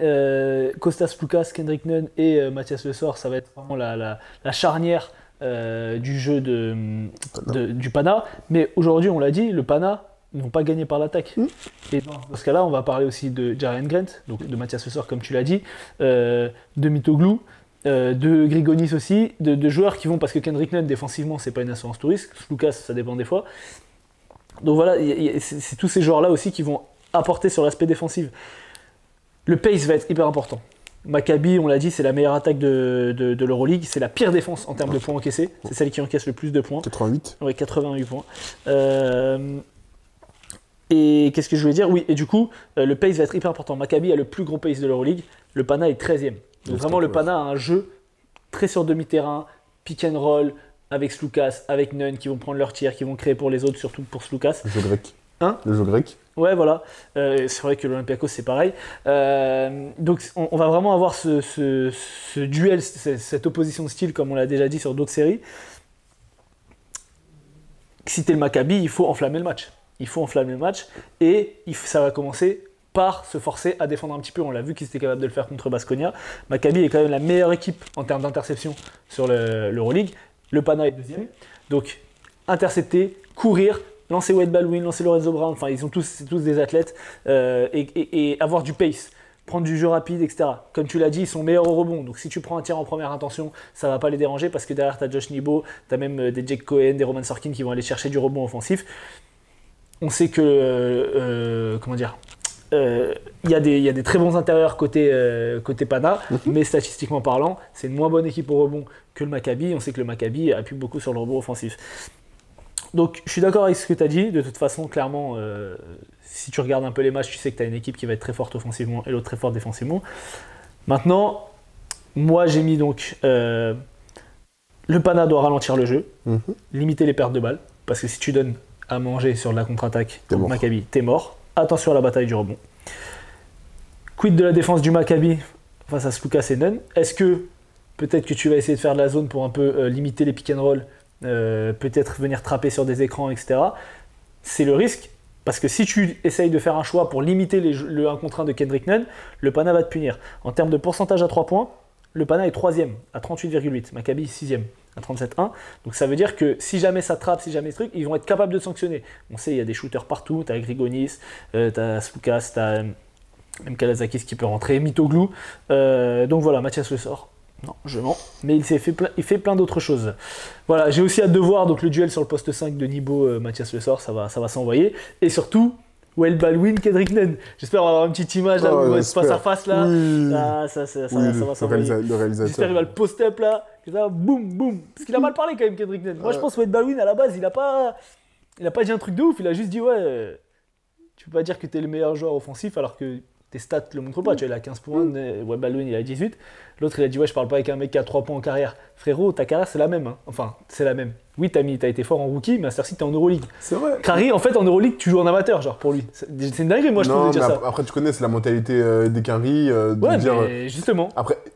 Kostas Loukas, Kendrick Nunn et Mathias Le Sort, ça va être vraiment la charnière du jeu du Pana. Mais aujourd'hui, on l'a dit, le Pana ne vont pas gagner par l'attaque. Et dans ce cas-là, on va parler aussi de Jarian Grant, donc de Mathias Le Sort comme tu l'as dit, de Mitoglou, de Grigonis aussi, de joueurs qui vont, parce que Kendrick Nunn défensivement c'est pas une assurance tout risque, Loukas ça dépend des fois. Donc voilà, c'est tous ces joueurs-là aussi qui vont apporter sur l'aspect défensif. Le pace va être hyper important. Maccabi, on l'a dit, c'est la meilleure attaque de l'Euroleague, c'est la pire défense en termes de points encaissés, c'est celle qui encaisse le plus de points. 88. Ouais, 88 points. Et qu'est-ce que je voulais dire? Oui, et du coup, le pace va être hyper important. Maccabi a le plus gros pace de l'Euroleague, le Pana est 13e. Donc vraiment, le Pana a un jeu très sur demi-terrain, pick and roll, avec Sloukas, avec Nunn, qui vont prendre leur tir, qui vont créer pour les autres, surtout pour Sloukas. Le jeu grec. Hein? Le jeu grec. Ouais, voilà. C'est vrai que l'Olympiakos, c'est pareil. Donc, on va vraiment avoir ce duel, cette opposition de style, comme on l'a déjà dit sur d'autres séries. Si t'es le Maccabi, il faut enflammer le match. Il faut enflammer le match et ça va commencer par se forcer à défendre un petit peu. On l'a vu qu'ils étaient capables de le faire contre Baskonia. Maccabi est quand même la meilleure équipe en termes d'interception sur l'Euroleague. Le Pana est deuxième. Donc, intercepter, courir, lancer Wade Baldwin, lancer Lorenzo Brown, enfin, c'est tous des athlètes, et avoir du pace, prendre du jeu rapide, etc. Comme tu l'as dit, ils sont meilleurs au rebond. Donc, si tu prends un tir en première intention, ça ne va pas les déranger parce que derrière, tu as Josh Nebo, tu as même des Jake Cohen, des Roman Sorkin qui vont aller chercher du rebond offensif. On sait que, il y a des très bons intérieurs côté Pana, mais statistiquement parlant, c'est une moins bonne équipe au rebond que le Maccabi. On sait que le Maccabi appuie beaucoup sur le rebond offensif. Donc je suis d'accord avec ce que tu as dit. De toute façon, clairement, si tu regardes un peu les matchs, tu sais que tu as une équipe qui va être très forte offensivement et l'autre très forte défensivement. Maintenant, moi j'ai mis donc le Pana doit ralentir le jeu, limiter les pertes de balles, parce que si tu donnes à manger sur de la contre-attaque au Maccabi, t'es mort. Attention à la bataille du rebond. Quid de la défense du Maccabi face à Sloukas et Nunn? Est-ce que Peut-être que tu vas essayer de faire de la zone pour un peu limiter les pick and roll, peut-être venir trapper sur des écrans, etc. C'est le risque, parce que si tu essayes de faire un choix pour limiter le 1 contre 1 de Kendrick Nunn, le Pana va te punir. En termes de pourcentage à 3 points, le Pana est 3ème à 38,8, Maccabi 6ème à 37,1. Donc ça veut dire que si jamais ça trappe, si jamais ce truc, ils vont être capables de sanctionner. On sait, il y a des shooters partout, t'as Grigonis, t'as Slukas, t'as même Kalazakis qui peut rentrer, Mitoglou. Donc voilà, Mathias Le Sort. Non, je mens. Mais il fait plein d'autres choses. Voilà, j'ai aussi hâte de voir donc, le duel sur le poste 5 de Nibo, Mathias Le Sort, ça va s'envoyer. Et surtout, Well Baldwin, Kendrick Nunn. J'espère avoir une petite image là où ils vont être face à face là. Oui. Ah, ça va s'envoyer. Le réalisateur. J'espère qu'il va le post-up là. Que ça, boum, boum. Parce qu'il a mal parlé quand même, Kendrick Nunn. Moi je pense que Well Baldwin à la base, il a pas dit un truc de ouf. Il a juste dit ouais, tu peux pas dire que t'es le meilleur joueur offensif alors que tes stats le montrent pas. Tu vois, il a 15 points, Well Baldwin il a 18. L'autre il a dit ouais, je parle pas avec un mec qui a 3 points en carrière. Frérot, ta carrière c'est la même. Hein. Enfin, c'est la même. Oui, t'as été fort en rookie, mais à cette heure-ci, t'es en Euroleague. C'est vrai. Crary, en fait, en Euroleague, tu joues en amateur, genre, pour lui. C'est une dinguerie, moi, je trouve, de dire ça. Après, tu connais, c'est la mentalité des Quinry. Ouais, mais justement.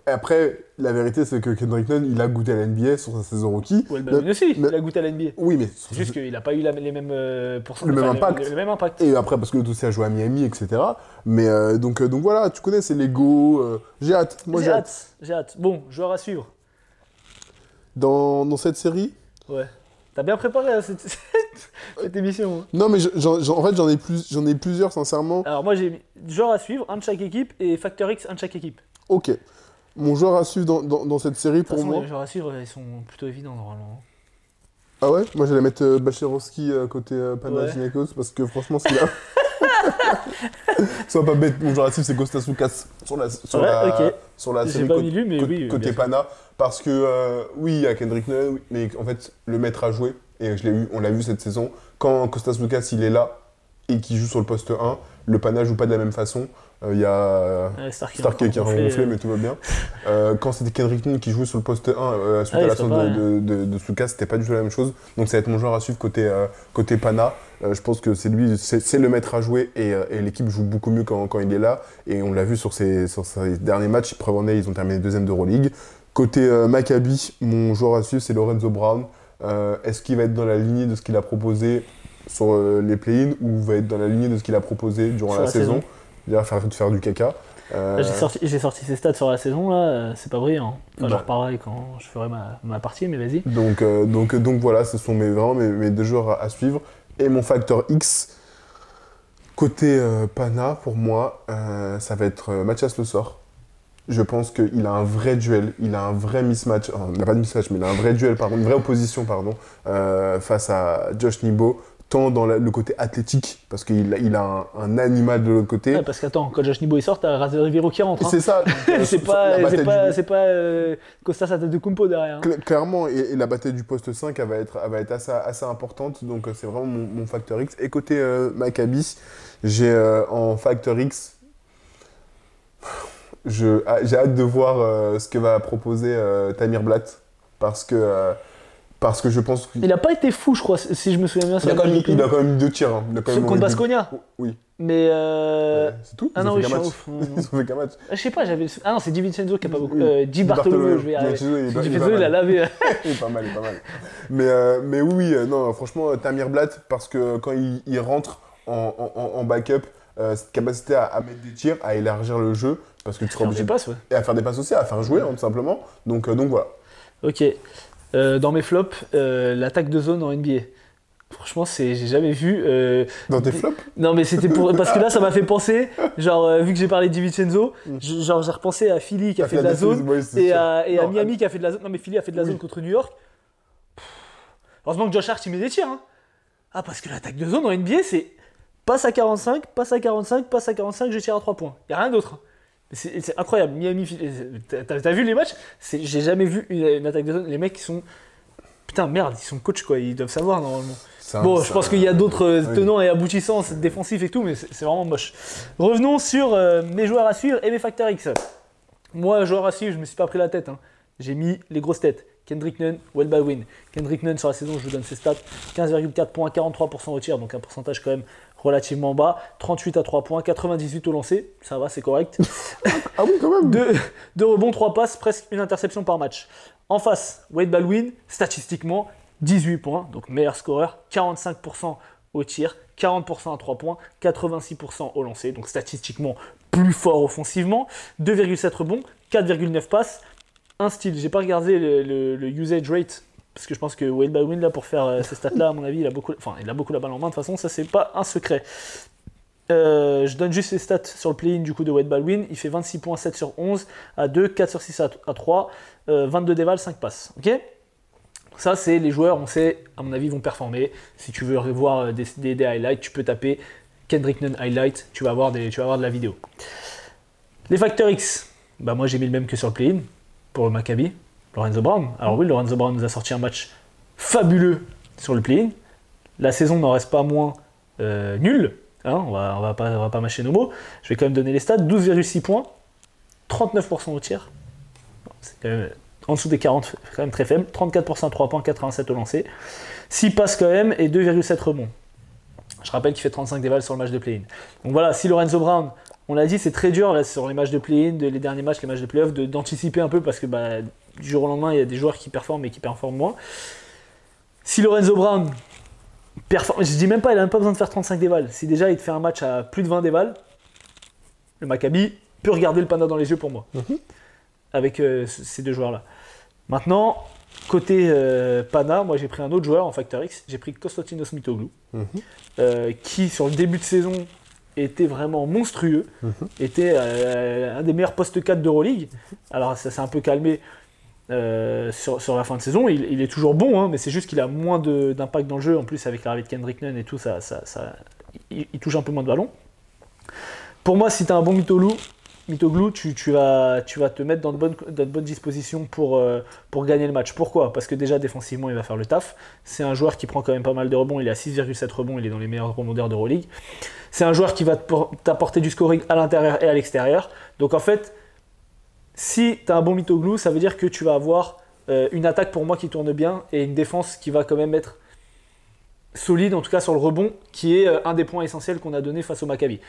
Après, la vérité, c'est que Kendrick Nunn, il a goûté à la NBA sur sa saison rookie. Ouais, Baldwin aussi, il a goûté à la NBA. Oui, mais... C'est juste qu'il n'a pas eu les mêmes pourcentages. Le même impact. Et après, parce que l'autre aussi a joué à Miami, etc. Mais donc voilà, tu connais, c'est l'ego. J'ai hâte. Moi, j'ai hâte. Bon, joueur à suivre. Dans cette série. Ouais. T'as bien préparé cette émission. Hein. Non, mais en fait, j'en ai plusieurs, sincèrement. Alors, moi, j'ai mis joueur à suivre, un de chaque équipe, et Factor X, un de chaque équipe. Ok. Mon joueur à suivre dans cette série, pour moi... Les joueurs à suivre, ils sont plutôt évidents, normalement. Ah ouais? Moi, j'allais mettre Bachirowski côté Panathinaikos, parce que franchement, c'est là... Sois pas bête, mon joueur à suivre, c'est Kostas Lukas sur la série pas lu, mais côté Pana. Parce que, oui, il y a Kendrick Nunn, mais en fait, le maître à jouer, et on l'a vu cette saison, quand Kostas Lukas, il est là, et qu'il joue sur le poste 1, le Pana joue pas de la même façon. Il y a Starkey qui a gonflé, mais tout va bien. Quand c'était Kendrick Nunn qui jouait sur le poste 1, suite à la sortie de Slukas, c'était pas du tout la même chose. Donc ça va être mon joueur à suivre côté Pana. Je pense que c'est lui, c'est le maître à jouer, et l'équipe joue beaucoup mieux quand il est là. Et on l'a vu sur ses derniers matchs, preuve en est, ils ont terminé deuxième d'Euroleague. Côté Maccabi, mon joueur à suivre, c'est Lorenzo Brown. Est-ce qu'il va être dans la lignée de ce qu'il a proposé sur les play-in, ou va être dans la lignée de ce qu'il a proposé durant la saison? D'ailleurs, faire du caca. J'ai sorti ses stats sur la saison, là, c'est pas brillant. Enfin, j'en reparlerai quand je ferai ma partie, mais vas-y. Donc voilà, ce sont vraiment mes deux joueurs à suivre. Et mon facteur X, côté Pana, pour moi, ça va être Mathias Le Sort. Je pense qu'il a un vrai duel, il a un vrai mismatch, il n'a pas de mismatch, mais il a un vrai duel, une vraie opposition, face à Josh Nibo, tant dans le côté athlétique, parce qu'il a un animal de l'autre côté. Ouais, parce qu'attends, quand Josh Nibo il sort, t'as Razer Rivero qui rentre. Hein. C'est ça. c'est pas Kostas Antetokounmpo derrière. Hein. Clairement, et la bataille du poste 5, elle va être assez importante, donc c'est vraiment mon facteur X. Et côté Maccabi, j'ai en facteur X... J'ai hâte de voir ce que va proposer Tamir Blatt, parce que je pense qu'il... Il n'a pas été fou, je crois, si je me souviens bien. Il a quand même eu 2 tirs. Hein. Contre Baskonia. Oui. Mais... c'est tout. Ah non, je suis ouf. Ils ont fait qu'un match. Je sais pas, j'avais... Ah non, c'est Di Vincenzo qui a pas beaucoup... Di Bartolomeo, je vais y arriver. Di Vincenzo, il a lavé. Il est pas mal. Mais oui, non, franchement, Tamir Blatt, parce que quand il rentre en backup, cette capacité à mettre des tirs, à élargir le jeu, parce que tu seras obligé et à faire des passes aussi, à faire jouer, tout simplement. Donc voilà. Ok. Dans mes flops, l'attaque de zone en NBA. Franchement, j'ai jamais vu. Dans tes flops? Non, mais c'était parce que là, ça m'a fait penser. Genre, vu que j'ai parlé de Di Vincenzo, j'ai repensé à Philly qui a fait de la zone et à Miami qui a fait de la zone. Non, mais Philly a fait de la zone contre New York. Heureusement que Josh Hart il met des tirs. Hein. Ah, parce que l'attaque de zone en NBA, c'est passe à 45, passe à 45, passe à 45, je tire à 3 points. Il n'y a rien d'autre. C'est incroyable. Miami, t'as vu les matchs? J'ai jamais vu une attaque de zone. Les mecs, ils sont. Putain, merde, ils sont coachs, quoi. Ils doivent savoir, normalement. Je pense qu'il y a d'autres tenants et aboutissants défensifs et tout, mais c'est vraiment moche. Revenons sur mes joueurs à suivre et mes facteurs X. Moi, joueur à suivre, je me suis pas pris la tête. Hein. J'ai mis les grosses têtes. Kendrick Nunn, Well Baldwin. Kendrick Nunn, sur la saison, je vous donne ses stats. 15,4 points, 43% au tir, donc un pourcentage quand même relativement bas. 38 à 3 points, 98 au lancer, ça va, c'est correct. Ah oui, quand même. 2 rebonds, 3 passes, presque une interception par match. En face, Wade Baldwin, statistiquement, 18 points, donc meilleur scoreur, 45% au tir, 40% à 3 points, 86% au lancer, donc statistiquement plus fort offensivement, 2,7 rebonds, 4,9 passes, un steal. J'ai pas regardé le usage rate, parce que je pense que Wade Baldwin, là, pour faire ces stats-là, à mon avis, il a beaucoup la balle en main, de toute façon, ça c'est pas un secret. Je donne juste les stats sur le play-in du coup de Wade Baldwin. Il fait 26 points, 7 sur 11 à 2, 4 sur 6 à 3, 22 dévals, 5 passes. Ok. Ça, c'est les joueurs, on sait, à mon avis, vont performer. Si tu veux revoir des highlights, tu peux taper Kendrick Nunn highlight, tu vas avoir de la vidéo. Les facteurs X, bah moi j'ai mis le même que sur le play-in pour le Maccabi, Lorenzo Brown. Alors oui, Lorenzo Brown nous a sorti un match fabuleux sur le play-in. La saison n'en reste pas moins nulle. Hein, on va pas mâcher nos mots. Je vais quand même donner les stats. 12,6 points, 39% au tir. C'est quand même en dessous des 40, quand même très faible. 34% à 3 points, 87 au lancer. 6 passes quand même et 2,7 rebonds. Je rappelle qu'il fait 35 dévals sur le match de play-in. Donc voilà, si Lorenzo Brown, on l'a dit, c'est très dur là, sur les matchs de play-in, les derniers matchs, les matchs de play-off, d'anticiper un peu parce que du jour au lendemain, il y a des joueurs qui performent et qui performent moins. Si Lorenzo Brown je dis même pas, il n'a même pas besoin de faire 35 dévals. Si déjà il te fait un match à plus de 20 dévals, le Maccabi peut regarder le Pana dans les yeux pour moi. Avec ces deux joueurs-là. Maintenant, côté Pana, moi j'ai pris un autre joueur en Factor X. J'ai pris Konstantinos Mitoglou, qui sur le début de saison était vraiment monstrueux, était un des meilleurs postes 4 d'Euroleague. Alors ça s'est un peu calmé sur la fin de saison, il est toujours bon, hein, mais c'est juste qu'il a moins d'impact dans le jeu. En plus, avec l'arrivée de Kendrick Nunn et tout, il touche un peu moins de ballon. Pour moi, si tu as un bon Mitoglou, tu vas te mettre dans de bonnes dispositions pour gagner le match. Pourquoi ? Parce que déjà, défensivement, il va faire le taf. C'est un joueur qui prend quand même pas mal de rebonds. Il est à 6,7 rebonds, il est dans les meilleurs rebondeurs d'Euroleague. C'est un joueur qui va t'apporter du scoring à l'intérieur et à l'extérieur. Donc en fait, si tu as un bon Mitoglou, ça veut dire que tu vas avoir une attaque pour moi qui tourne bien et une défense qui va quand même être solide, en tout cas sur le rebond, qui est un des points essentiels qu'on a donné face au Maccabi.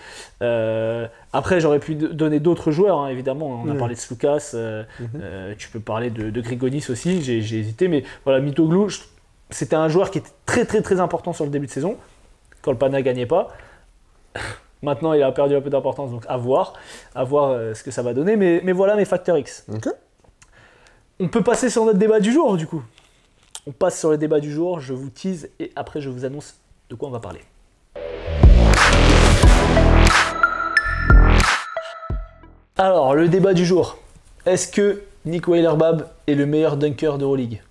Après, j'aurais pu donner d'autres joueurs, hein, évidemment. On a parlé de Sloukas, tu peux parler de Grigonis aussi, j'ai hésité, mais voilà, Mitoglou, c'était un joueur qui était très très très important sur le début de saison, quand le Pana ne gagnait pas. Maintenant, il a perdu un peu d'importance, donc à voir ce que ça va donner. Mais voilà mes facteurs X. Okay. On peut passer sur notre débat du jour, du coup. On passe sur le débat du jour, je vous tease et après je vous annonce de quoi on va parler. Alors, le débat du jour. Est-ce que Nick Weiler-Babb est le meilleur dunker d'Euroleague ?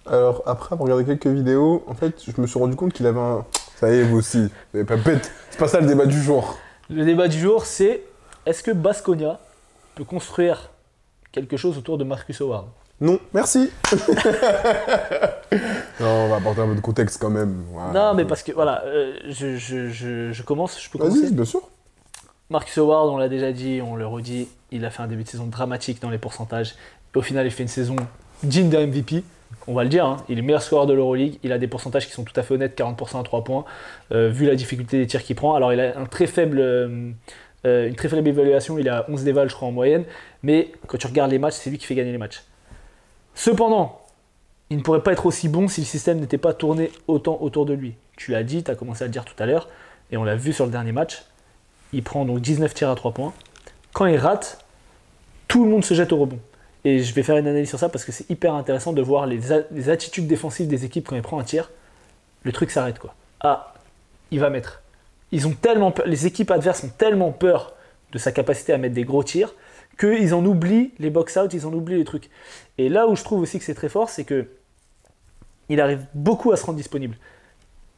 Alors, après avoir regardé quelques vidéos, en fait, je me suis rendu compte qu'il avait un... Ça y est, vous aussi, vous n'avez pas bête. C'est pas ça le débat du jour. Le débat du jour, c'est est-ce que Baskonia peut construire quelque chose autour de Marcus Howard ? Non, merci. Non, on va apporter un peu de contexte quand même. Voilà. Non, mais parce que, voilà, je commence, je peux commencer ? Vas-y, bien sûr. Marcus Howard, on l'a déjà dit, on le redit, il a fait un début de saison dramatique dans les pourcentages. Et au final, il fait une saison digne d'un MVP. On va le dire, hein. Il est meilleur scoreur de l'Euroleague, il a des pourcentages qui sont tout à fait honnêtes, 40% à 3 points, vu la difficulté des tirs qu'il prend. Alors il a une très faible évaluation, il a 11 dévals je crois en moyenne, mais quand tu regardes les matchs, c'est lui qui fait gagner les matchs. Cependant, il ne pourrait pas être aussi bon si le système n'était pas tourné autant autour de lui. Tu l'as dit, tu as commencé à le dire tout à l'heure, et on l'a vu sur le dernier match, il prend donc 19 tirs à 3 points. Quand il rate, tout le monde se jette au rebond. Et je vais faire une analyse sur ça parce que c'est hyper intéressant de voir les attitudes défensives des équipes quand il prend un tir. Le truc s'arrête quoi. Ah, il va mettre. Ils ont tellement peur, les équipes adverses ont tellement peur de sa capacité à mettre des gros tirs qu'ils en oublient les box-out, ils en oublient les trucs. Et là où je trouve aussi que c'est très fort, c'est que il arrive beaucoup à se rendre disponible.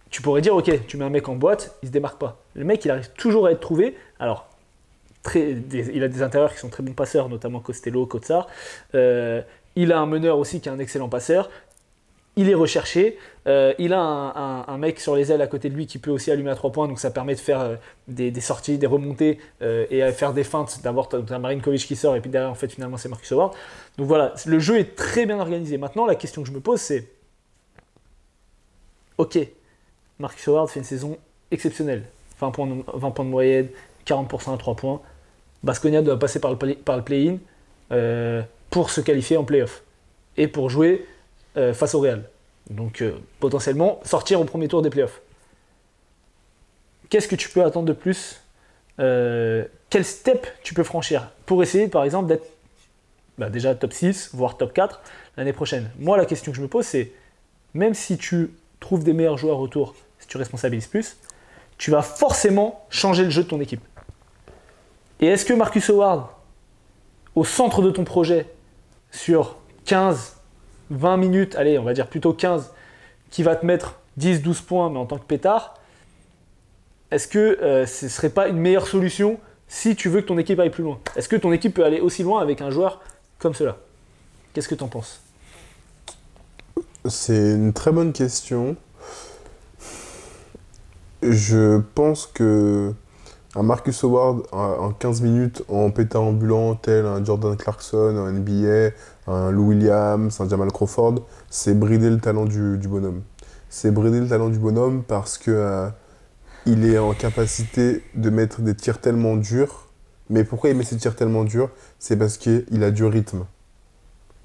Tu pourrais dire, ok, tu mets un mec en boîte, il se démarque pas. Le mec, il arrive toujours à être trouvé. Alors, il a des intérieurs qui sont très bons passeurs, notamment Costello, Kotsar. Il a un meneur aussi qui est un excellent passeur. Il est recherché. Il a un mec sur les ailes à côté de lui qui peut aussi allumer à 3 points. Donc ça permet de faire des sorties, des remontées et à faire des feintes. D'abord, tu as Marinkovic qui sort et puis derrière, en fait, finalement, c'est Marcus Howard. Donc voilà, le jeu est très bien organisé. Maintenant, la question que je me pose, c'est ok, Marcus Howard fait une saison exceptionnelle. 20 points de moyenne, 40% à 3 points. Baskonia doit passer par le play-in pour se qualifier en play-off et pour jouer face au Real. Donc potentiellement sortir au premier tour des play-offs. Qu'est-ce que tu peux attendre de plus quel step tu peux franchir pour essayer par exemple d'être déjà top 6, voire top 4 l'année prochaine? Moi la question que je me pose c'est, même si tu trouves des meilleurs joueurs autour, si tu responsabilises plus, tu vas forcément changer le jeu de ton équipe. Et est-ce que Marcus Howard, au centre de ton projet, sur 15, 20 minutes, allez, on va dire plutôt 15, qui va te mettre 10, 12 points, mais en tant que pétard, est-ce que ce ne serait pas une meilleure solution si tu veux que ton équipe aille plus loin? Est-ce que ton équipe peut aller aussi loin avec un joueur comme cela? Qu'est-ce que tu en penses? C'est une très bonne question. Je pense que un Marcus Howard en 15 minutes en pétard ambulant, tel un Jordan Clarkson, un NBA, un Lou Williams, un Jamal Crawford, c'est brider le talent du bonhomme. C'est brider le talent du bonhomme parce que il est en capacité de mettre des tirs tellement durs. Mais pourquoi il met ces tirs tellement durs? C'est parce qu'il a du rythme.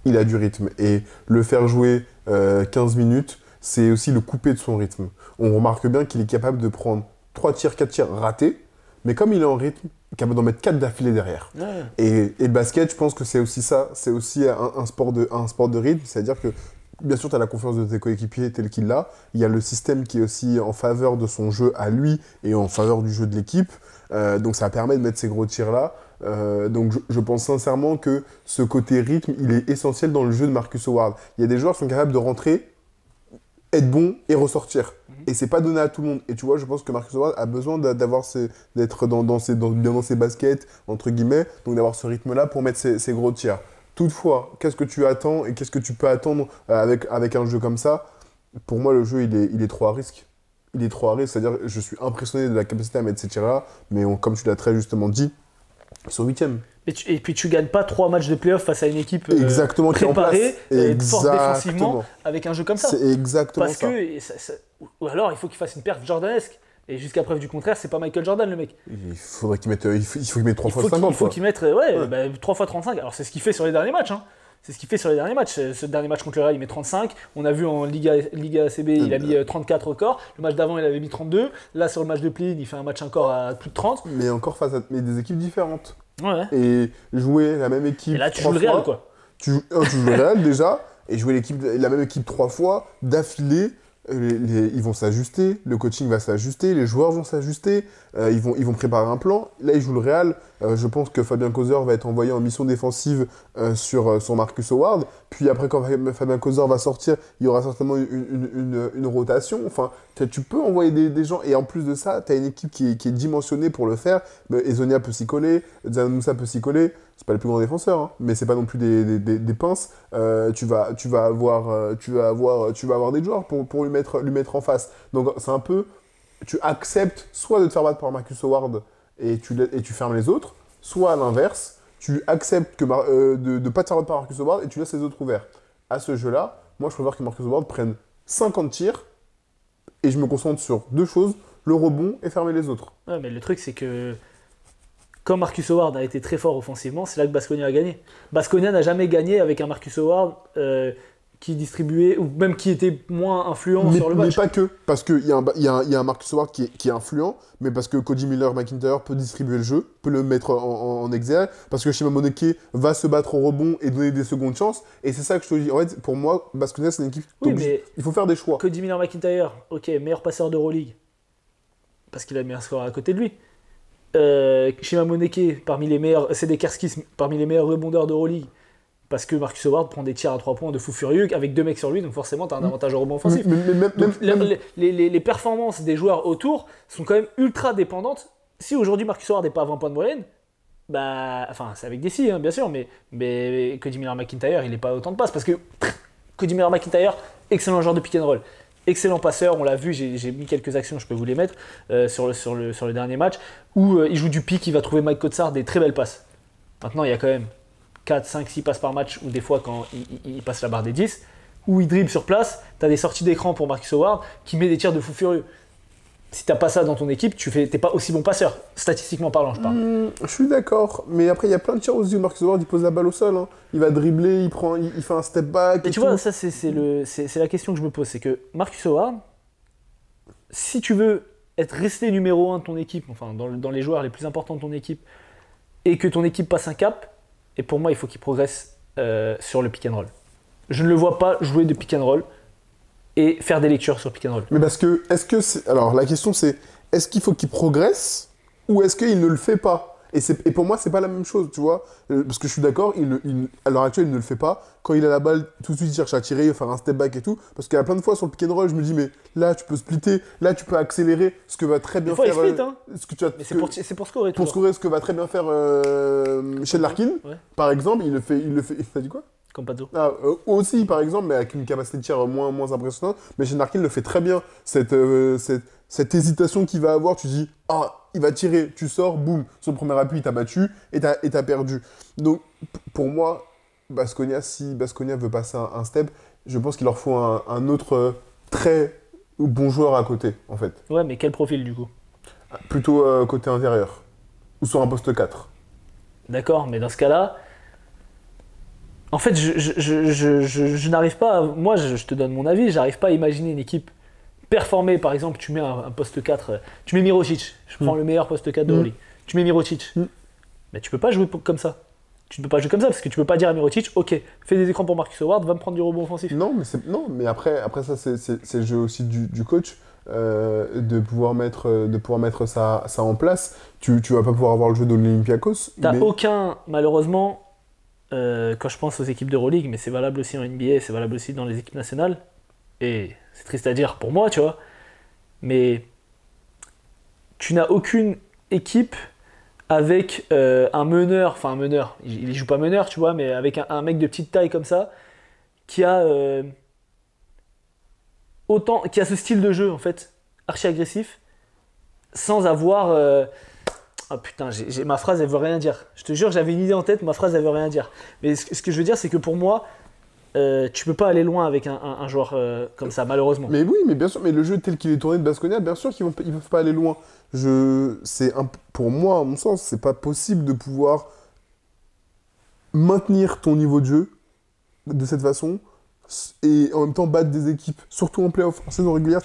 Il a du rythme. Et le faire jouer 15 minutes, c'est aussi le couper de son rythme. On remarque bien qu'il est capable de prendre 3 tirs, 4 tirs ratés, mais comme il est en rythme, il est capable d'en mettre 4 d'affilée derrière. Ouais. Et le basket, je pense que c'est aussi ça. C'est aussi un sport de rythme. C'est-à-dire que, bien sûr, tu as la confiance de tes coéquipiers tel qu'il l'a. Il y a le système qui est aussi en faveur de son jeu à lui et en faveur du jeu de l'équipe. Donc ça permet de mettre ces gros tirs-là. Donc je pense sincèrement que ce côté rythme, il est essentiel dans le jeu de Marcus Howard. Il y a des joueurs qui sont capables de rentrer, être bon et ressortir. Et c'est pas donné à tout le monde. Et tu vois, je pense que Marcus Howard a besoin d'être bien dans ses baskets, entre guillemets, donc d'avoir ce rythme-là pour mettre ses gros tirs. Toutefois, qu'est-ce que tu attends et qu'est-ce que tu peux attendre avec un jeu comme ça? Pour moi, le jeu, il est trop à risque. Il est trop à risque, c'est-à-dire je suis impressionné de la capacité à mettre ces tirs-là, mais comme tu l'as très justement dit, ils sont 8e. Et puis tu gagnes pas 3 matchs de play-off face à une équipe exactement, préparée, forte défensivement, avec un jeu comme ça. C'est exactement ça. Ou alors il faut qu'il fasse une perf jordanesque. Et jusqu'à preuve du contraire, c'est pas Michael Jordan le mec. Il faudrait qu'il mette, il faut qu'il mette 3 fois 50. Il faut qu'il mette 3 fois 35. Alors c'est ce qu'il fait sur les derniers matchs. Hein. C'est ce qu'il fait sur les derniers matchs. Ce dernier match contre le Real, il met 35. On a vu en Liga ACB, il a mis 34 au corps. Le match d'avant, il avait mis 32. Là, sur le match de play-in, il fait un match encore à plus de 30. Mais encore face à des équipes différentes. Ouais. Et jouer la même équipe. Et là, tu joues le Real, quoi. Tu joues le Real déjà. Et jouer la même équipe 3 fois d'affilée. Ils vont s'ajuster, le coaching va s'ajuster, les joueurs vont s'ajuster, ils vont préparer un plan. Là, ils jouent le Real. Je pense que Fabien Causeur va être envoyé en mission défensive sur Marcus Howard. Puis après, quand Fabien Causeur va sortir, il y aura certainement une rotation. Enfin, tu peux envoyer des gens. Et en plus de ça, tu as une équipe qui est dimensionnée pour le faire. Ezonia peut s'y coller, Zanoussa peut s'y coller. C'est pas les plus grands défenseurs, hein, mais c'est pas non plus des pinces. Tu vas avoir des joueurs pour lui mettre en face. Donc c'est un peu, tu acceptes soit de te faire battre par Marcus Howard et tu fermes les autres, soit à l'inverse, tu acceptes de ne pas te faire battre par Marcus Howard et tu laisses les autres ouverts. À ce jeu-là, moi je préfère que Marcus Howard prenne 50 tirs et je me concentre sur 2 choses, le rebond et fermer les autres. Ouais, mais le truc c'est que comme Marcus Howard a été très fort offensivement, c'est là que Baskonia a gagné. Baskonia n'a jamais gagné avec un Marcus Howard qui distribuait, ou même qui était moins influent sur le match. Mais pas que, parce qu'il y a un Marcus Howard qui est influent, mais parce que Cody Miller-McIntyre peut distribuer le jeu, peut le mettre en exergue, parce que Shima Moneke va se battre au rebond et donner des secondes chances, et c'est ça que je te dis. En fait, pour moi, Baskonia, c'est une équipe il faut faire des choix. Cody Miller-McIntyre, ok, meilleur passeur d'Euroleague, parce qu'il a mis un score à côté de lui. Shima Moneke, parmi les meilleurs, CD Kerskis, parmi les meilleurs rebondeurs d'Euroleague, parce que Marcus Howard prend des tirs à 3 points de fou furieux avec 2 mecs sur lui, donc forcément tu as un avantage au rebond offensif. Les performances des joueurs autour sont quand même ultra dépendantes. Si aujourd'hui Marcus Howard n'est pas à 20 points de moyenne, c'est avec des si, hein, bien sûr, mais Cody Miller-McIntyre, il n'est pas à autant de passes, parce que Cody Miller-McIntyre, excellent joueur de pick and roll. Excellent passeur, on l'a vu, j'ai mis quelques actions, je peux vous les mettre sur le dernier match, où il joue du pick, il va trouver Mike Kotsar des très belles passes. Maintenant, il y a quand même 4, 5, 6 passes par match, ou des fois quand il passe la barre des 10, où il dribble sur place, tu as des sorties d'écran pour Marcus Howard qui met des tirs de fou furieux. Si t'as pas ça dans ton équipe, t'es pas aussi bon passeur, statistiquement parlant, je parle. Je suis d'accord, mais après il y a plein de tirs aux yeux. Marcus Howard il pose la balle au sol, hein. Il va dribbler, il fait un step back. Et tu vois, ça c'est la question que je me pose, c'est que Marcus Howard, si tu veux resté numéro 1 de ton équipe, enfin dans les joueurs les plus importants de ton équipe, et que ton équipe passe un cap, et pour moi il faut qu'il progresse sur le pick and roll. Je ne le vois pas jouer de pick and roll et faire des lectures sur pick and roll. Mais parce que, alors la question c'est, est-ce qu'il faut qu'il progresse ou est-ce qu'il ne le fait pas? Et pour moi, c'est pas la même chose, tu vois. Parce que je suis d'accord, à l'heure actuelle, il ne le fait pas. Quand il a la balle, tout de suite, il cherche à tirer, faire un step back et tout. Parce qu'il y a plein de fois sur le pick and roll, je me dis, mais là, tu peux splitter, là, tu peux accélérer, ce que va très bien faire. Des fois, il split, hein. Mais c'est pour scorer. Pour scorer, ce que va très bien faire Shane Larkin, ouais. par exemple, il le fait. T'as dit quoi? Campazzo. Aussi, par exemple, mais avec une capacité de tir moins impressionnante. Mais Shane Larkin le fait très bien. Cette hésitation qu'il va avoir, tu dis, il va tirer, tu sors, boum, sur le premier appui, il t'a battu et t'as perdu. Donc, pour moi, si Baskonia veut passer un step, je pense qu'il leur faut un autre très bon joueur à côté, en fait. Ouais, mais quel profil, du coup? Plutôt côté intérieur. Ou sur un poste 4. D'accord, mais dans ce cas-là, en fait, je n'arrive pas, moi je te donne mon avis, j'arrive pas à imaginer une équipe performer. Par exemple, tu mets un poste 4, tu mets Mirotic, je prends le meilleur poste 4 de Euroleague, tu mets Mirotic, mais tu peux pas jouer comme ça. Tu ne peux pas jouer comme ça parce que tu peux pas dire à Mirotic, ok, fais des écrans pour Marcus Howard, va me prendre du rebond offensif. Non, mais après ça, c'est le jeu aussi du coach. De pouvoir mettre ça en place. Tu vas pas pouvoir avoir le jeu de l'Olympiakos. T'as aucun, malheureusement, quand je pense aux équipes d'Euroleague, mais c'est valable aussi en NBA, c'est valable aussi dans les équipes nationales, et c'est triste à dire pour moi, tu vois, mais tu n'as aucune équipe avec un meneur, il joue pas meneur, tu vois, mais avec un mec de petite taille comme ça, qui a ce style de jeu, en fait, archi agressif, sans avoir... Oh putain, ma phrase, elle veut rien dire. Je te jure, j'avais une idée en tête, ma phrase, elle veut rien dire. Mais ce que je veux dire, c'est que pour moi, tu peux pas aller loin avec un joueur comme ça, malheureusement. Mais oui, mais bien sûr, mais le jeu tel qu'il est tourné de Baskonia, bien sûr qu'ils peuvent pas aller loin. Pour moi, à mon sens, c'est pas possible de pouvoir maintenir ton niveau de jeu de cette façon et en même temps battre des équipes, surtout en playoff, en saison régulière.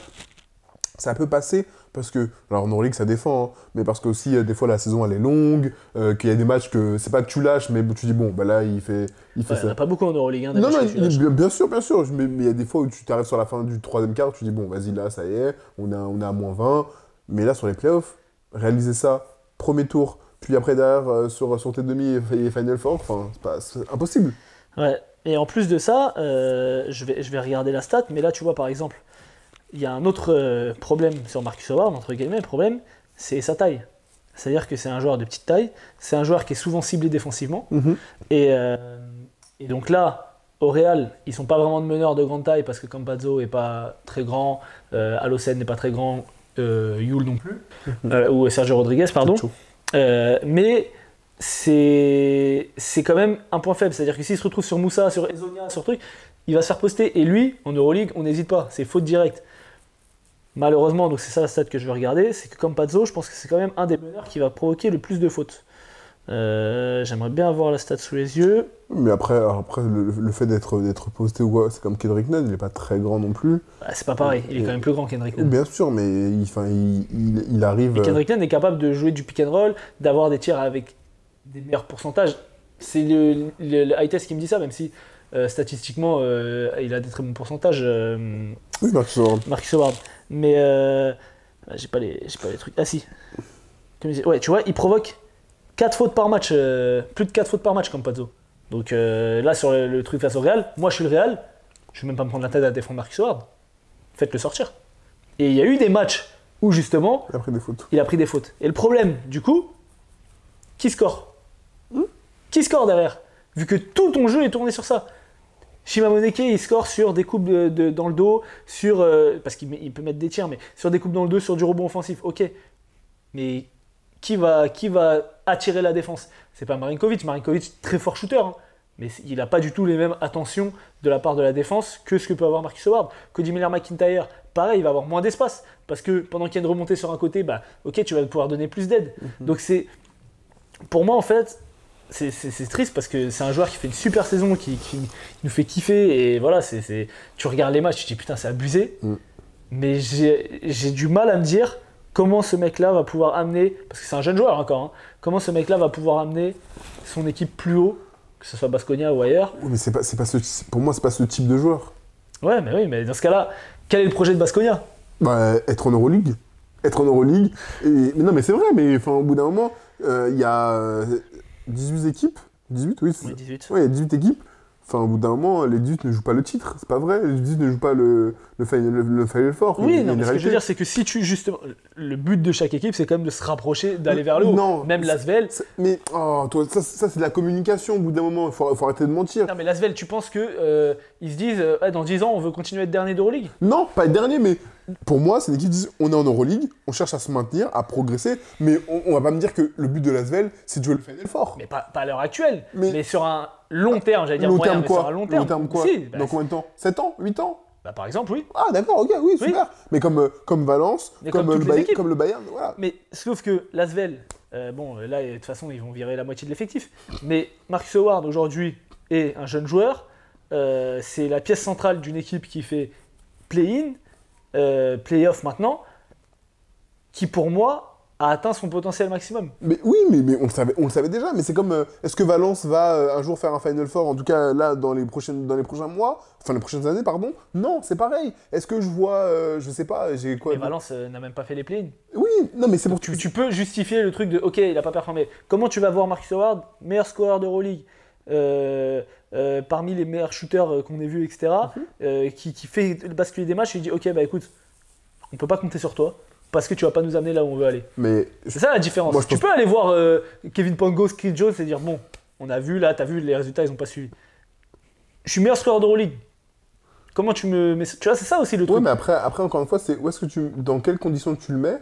Ça peut passer parce que, alors en Euroleague ça défend, hein, mais parce que aussi des fois la saison elle est longue, qu'il y a des matchs que c'est pas que tu lâches, mais tu dis bon, bah là il fait ça. Il n'y en a pas beaucoup en Euroleague. Hein, non, bien sûr, mais il y a des fois où tu t'arrives sur la fin du troisième quart, tu dis bon, vas-y là ça y est, on est à -20, mais là sur les playoffs, réaliser ça, premier tour, puis après derrière sur tes demi et Final Four, c'est impossible. Ouais, et en plus de ça, je vais regarder la stat, mais là tu vois par exemple, il y a un autre problème sur Marcus Howard, entre guillemets, le problème, c'est sa taille. C'est-à-dire que c'est un joueur de petite taille, c'est un joueur qui est souvent ciblé défensivement, et donc là, au Real, ils sont pas vraiment de meneurs de grande taille, parce que Campazzo est pas très grand, Alocen n'est pas très grand, Yul non plus, ou Sergio Rodriguez, pardon, mais c'est quand même un point faible, c'est-à-dire que s'il se retrouve sur Moussa, sur Ezonia, sur truc, il va se faire poster, et lui, en Euroleague, on n'hésite pas, c'est faute directe. Malheureusement, donc c'est ça la stat que je vais regarder, c'est que Campazzo, je pense que c'est quand même un des meneurs qui va provoquer le plus de fautes. J'aimerais bien avoir la stat sous les yeux. Mais après le fait d'être posté, c'est comme Kendrick Nunn, il est pas très grand non plus. Bah, c'est pas pareil, il est quand même plus grand Kendrick Nunn. Bien sûr, mais il arrive... Et Kendrick Nunn est capable de jouer du pick and roll, d'avoir des tirs avec des meilleurs pourcentages. C'est le high test qui me dit ça, même si statistiquement il a des très bons pourcentages. Oui, Marcus Howard. Mais j'ai pas les trucs. Ah si. Ouais, tu vois, il provoque 4 fautes par match, plus de 4 fautes par match comme Pazzo. Donc là, sur le truc face au Real, moi je suis le Real, je vais même pas me prendre la tête à défendre Marcus Howard. Faites-le sortir. Et il y a eu des matchs où justement, il a pris des fautes. Et le problème, du coup, qui score Qui score derrière? Vu que tout ton jeu est tourné sur ça. Shima Moneke, il score sur des coupes dans le dos, parce qu'il peut mettre des tirs, mais sur des coupes dans le dos, sur du rebond offensif, ok. Mais qui va attirer la défense? C'est pas Marinkovic, très fort shooter, hein. mais il n'a pas du tout les mêmes attentions de la part de la défense que ce que peut avoir Marcus Howard. Cody Miller-McIntyre, pareil, il va avoir moins d'espace, parce que pendant qu'il y a une remontée sur un côté, bah, ok, tu vas pouvoir donner plus d'aide. Donc pour moi, en fait, c'est triste, parce que c'est un joueur qui fait une super saison, qui nous fait kiffer, et voilà, tu regardes les matchs, tu te dis putain, c'est abusé, mais j'ai du mal à me dire comment ce mec-là va pouvoir amener, parce que c'est un jeune joueur encore, hein, comment ce mec-là va pouvoir amener son équipe plus haut, que ce soit Baskonia ou ailleurs. Oui, mais pour moi, c'est pas ce type de joueur. Ouais, mais oui, mais dans ce cas-là, quel est le projet de Baskonia? Bah, être en Euroleague. Être en Euroleague. Mais non, mais c'est vrai, mais au bout d'un moment, il y a 18 équipes. 18, oui. Oui, 18. Ouais, il y a 18 équipes. Enfin, au bout d'un moment, les 18 ne jouent pas le titre, c'est pas vrai. Les 18 ne jouent pas le Final Four. Oui, non, mais ce que je veux dire, c'est que si justement, le but de chaque équipe, c'est quand même de se rapprocher, d'aller vers le haut. Non, même l'Asvel. Mais toi, ça c'est de la communication au bout d'un moment, il faut arrêter de mentir. Non, mais l'Asvel, tu penses que ils se disent, dans 10 ans, on veut continuer à être dernier d'Euroleague? Non, pas être dernier, mais pour moi, c'est une équipe qui dit on est en Euroleague, on cherche à se maintenir, à progresser, mais on va pas me dire que le but de l'Asvel, c'est de jouer le Final Four. Mais pas à l'heure actuelle, mais sur un long terme, j'allais dire long moyen, terme mais quoi sur un long terme. Long terme quoi Si, bah, dans combien de temps 7 ans 8 ans bah, par exemple, oui. Ah d'accord, ok, oui, super. Mais comme Valence, Mais comme toutes les équipes. comme le Bayern, voilà. Mais sauf que l'Asvel, bon, là, de toute façon, ils vont virer la moitié de l'effectif. Mais Marcus Howard, aujourd'hui, est un jeune joueur. C'est la pièce centrale d'une équipe qui fait play-in, play-off maintenant, qui, pour moi, a atteint son potentiel maximum. Mais oui, mais on le savait déjà. Mais c'est comme, est-ce que Valence va un jour faire un Final Four, en tout cas là, dans les prochains mois, enfin les prochaines années, pardon? Non, c'est pareil. Est-ce que je vois, je sais pas, j'ai quoi? Mais Valence n'a même pas fait les play-in. Oui, non, mais c'est pour... Tu peux justifier le truc de, ok, il n'a pas performé. Comment tu vas voir Marcus Howard, meilleur scoreur d'Euroleague, parmi les meilleurs shooters qu'on ait vus, etc., qui fait basculer des matchs, et il dit, ok, bah écoute, on peut pas compter sur toi, parce que tu vas pas nous amener là où on veut aller. Mais c'est ça la différence. Moi, tu peux aller voir Kevin Pangos, Chris Jones et dire bon, on a vu là, t'as vu les résultats, ils ont pas suivi. Je suis meilleur scoreur d'Euroleague. Comment tu me mets... Tu vois, c'est ça aussi le truc. Ouais, mais après encore une fois, c'est où est-ce que dans quelles conditions tu le mets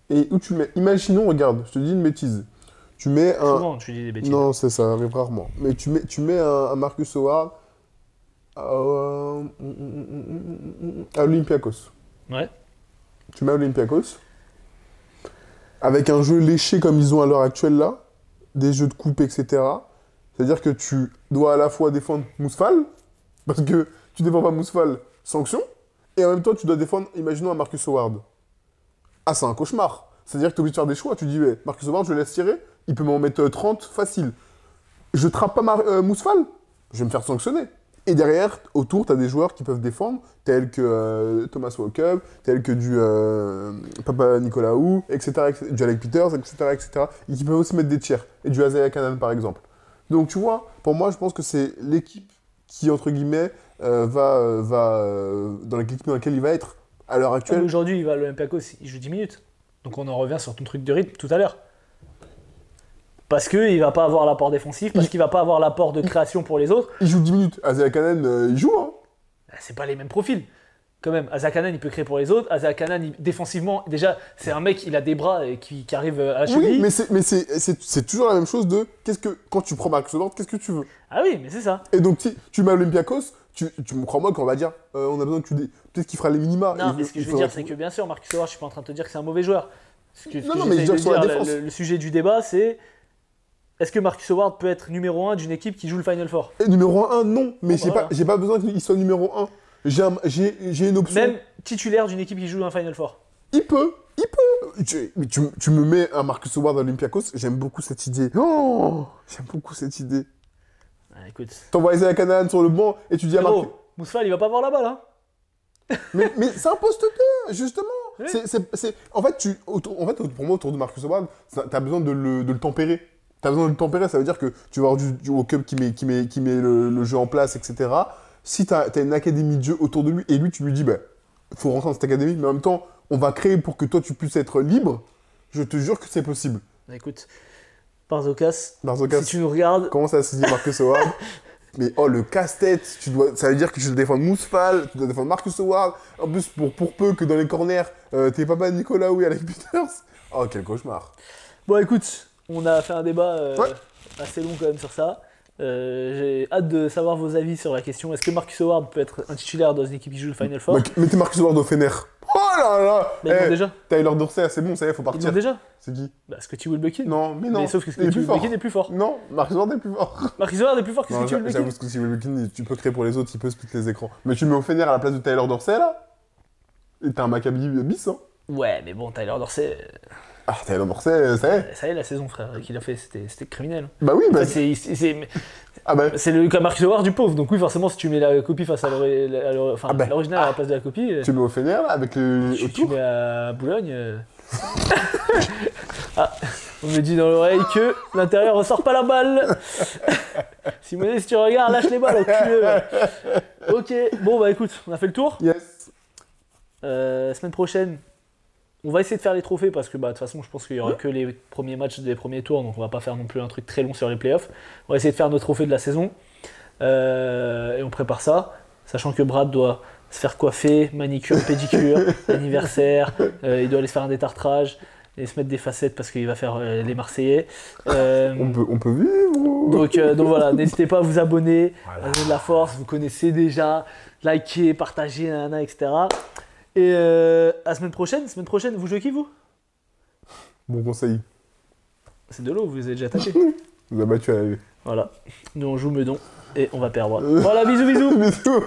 et où tu le mets. Imaginons, regarde, je te dis une bêtise. Tu mets un... Souvent, tu dis des bêtises. Non, ça arrive rarement. Mais tu mets un Marcus Howard à Olympiakos. Ouais. Tu mets Olympiakos, avec un jeu léché comme ils ont à l'heure actuelle là, des jeux de coupe, etc. C'est-à-dire que tu dois à la fois défendre Mousfal, parce que tu défends pas Mousfal, sanction, et en même temps tu dois défendre, imaginons un Marcus Howard. Ah, c'est un cauchemar. C'est-à-dire que tu es obligé de faire des choix. Tu dis, ouais, Marcus Howard, je le laisse tirer, il peut m'en mettre 30 facile. Je trappe pas Mousfal, je vais me faire sanctionner. Et derrière, autour, tu as des joueurs qui peuvent défendre, tels que Thomas Walkup, tels que du Papa Nicolaou, etc., du Alec Peters, etc., et qui peuvent aussi mettre des tiers, et du Isaiah Canaan, par exemple. Donc, tu vois, pour moi, je pense que c'est l'équipe qui, entre guillemets, va dans l'équipe dans laquelle il va être à l'heure actuelle. Aujourd'hui, il va à l'Olympiakos, il joue 10 minutes. Donc on en revient sur ton truc de rythme tout à l'heure. Parce qu'il va pas avoir l'apport défensif, parce qu'il va pas avoir l'apport de création pour les autres. Il joue 10 minutes. Isaiah Canaan, il joue, hein. C'est pas les mêmes profils. Quand même, Isaiah Canaan, il peut créer pour les autres. Isaiah Canaan, défensivement, déjà, c'est un mec, il a des bras et qui arrive à la cheville. Oui, mais c'est toujours la même chose de quand tu prends Marcus Howard, qu'est-ce que tu veux? Ah oui, mais c'est ça. Et donc, tu mets Olympiakos, tu me crois-moi qu'on va dire, on a besoin que peut-être qu'il fera les minima. Non, mais ce que je veux dire, c'est que bien sûr, Marcus Howard, je suis pas en train de te dire que c'est un mauvais joueur. Non, mais je veux dire sur la défense. Le sujet du débat, c'est est-ce que Marcus Howard peut être numéro 1 d'une équipe qui joue le Final Four? Et numéro 1, non. Mais Bon, voilà. j'ai pas besoin qu'il soit numéro 1. J'ai une option. Même titulaire d'une équipe qui joue un Final Four. Il peut. Tu me mets un Marcus Howard à Olympiakos, j'aime beaucoup cette idée. Oh, j'aime beaucoup cette idée. Ah, écoute. T'envoies Isaiah Canaan sur le banc et tu dis à Marcus... Mousfal, il va pas voir la balle, hein. mais c'est un poste 2, justement. Oui. En fait, pour moi, autour de Marcus Howard, t'as besoin de le tempérer. T'as besoin de le tempérer, ça veut dire que tu vas avoir du Walkup qui met le jeu en place, etc. Si t'as une académie de jeu autour de lui, et lui, tu lui dis, bah, faut rentrer dans cette académie, mais en même temps, on va créer pour que toi, tu puisses être libre, je te jure que c'est possible. Écoute, Barzokas, Barzokas, si tu nous regardes... Comment ça se dit Marcus Howard? Mais oh, le casse-tête, ça veut dire que tu dois défendre Mousfal, tu dois défendre Marcus Howard. En plus, pour peu que dans les corners, t'es Papa Nicolaou et Alec Peters. Oh, quel cauchemar. Bon, écoute, on a fait un débat assez long quand même sur ça. J'ai hâte de savoir vos avis sur la question. Est-ce que Marcus Howard peut être un titulaire dans une équipe qui joue le Final Four? Mettez Marcus Howard au Fener. Oh là là. Mais ils l'ont déjà. Tyler Dorsey, c'est bon, ça y est, faut Ils l'ont partir. déjà. C'est qui? Bah, Scotty Wilbekin. Non, mais non. Mais sauf que Il est Scotty plus fort. Wilbekin est plus fort. Non, Marcus Howard est plus fort. Marcus Howard est plus fort que Non, Scotty Wilbekin. j'avoue, Scotty Wilbekin, tu peux créer pour les autres, il peut split les écrans. Mais tu mets au Fener à la place de Tyler Dorsey, là? Et t'as un Maccabi bis, hein? Ouais, mais bon, Tyler Dorsey, Ah, Tyler Dorsey, ça y est. ça y est, la saison, frère, qu'il a fait, c'était criminel. Bah oui, En bah fait, Ah bah, c'est le cas Marcus Howard du pauvre, donc oui, forcément, si tu mets la copie face à Ah bah. l'original à la place de la copie, tu mets au Fener, là, avec le tu autour. mets à Boulogne. Ah, on me dit dans l'oreille que l'intérieur ressort pas la balle. Simonet, si tu regardes, lâche les balles au cul. Ok, bon bah écoute, on a fait le tour. Yes. Semaine prochaine, on va essayer de faire les trophées parce que bah, de toute façon, je pense qu'il y aura que les premiers matchs des premiers tours, donc on va pas faire non plus un truc très long sur les playoffs. On va essayer de faire nos trophées de la saison et on prépare ça, sachant que Brad doit se faire coiffer, manicure, pédicure, anniversaire, il doit aller se faire un détartrage et se mettre des facettes parce qu'il va faire les Marseillais. On peut vivre. Donc voilà, n'hésitez pas à vous abonner, Voilà. à donner de la force, vous connaissez déjà, likez, partagez, nanana, etc. Et à la semaine prochaine, vous jouez qui vous? Bon conseil. C'est de l'eau, vous les avez déjà tapé. Vous avez battu à la Voilà, nous on joue Meudon et on va perdre. Voilà, bisous bisous. Bisous.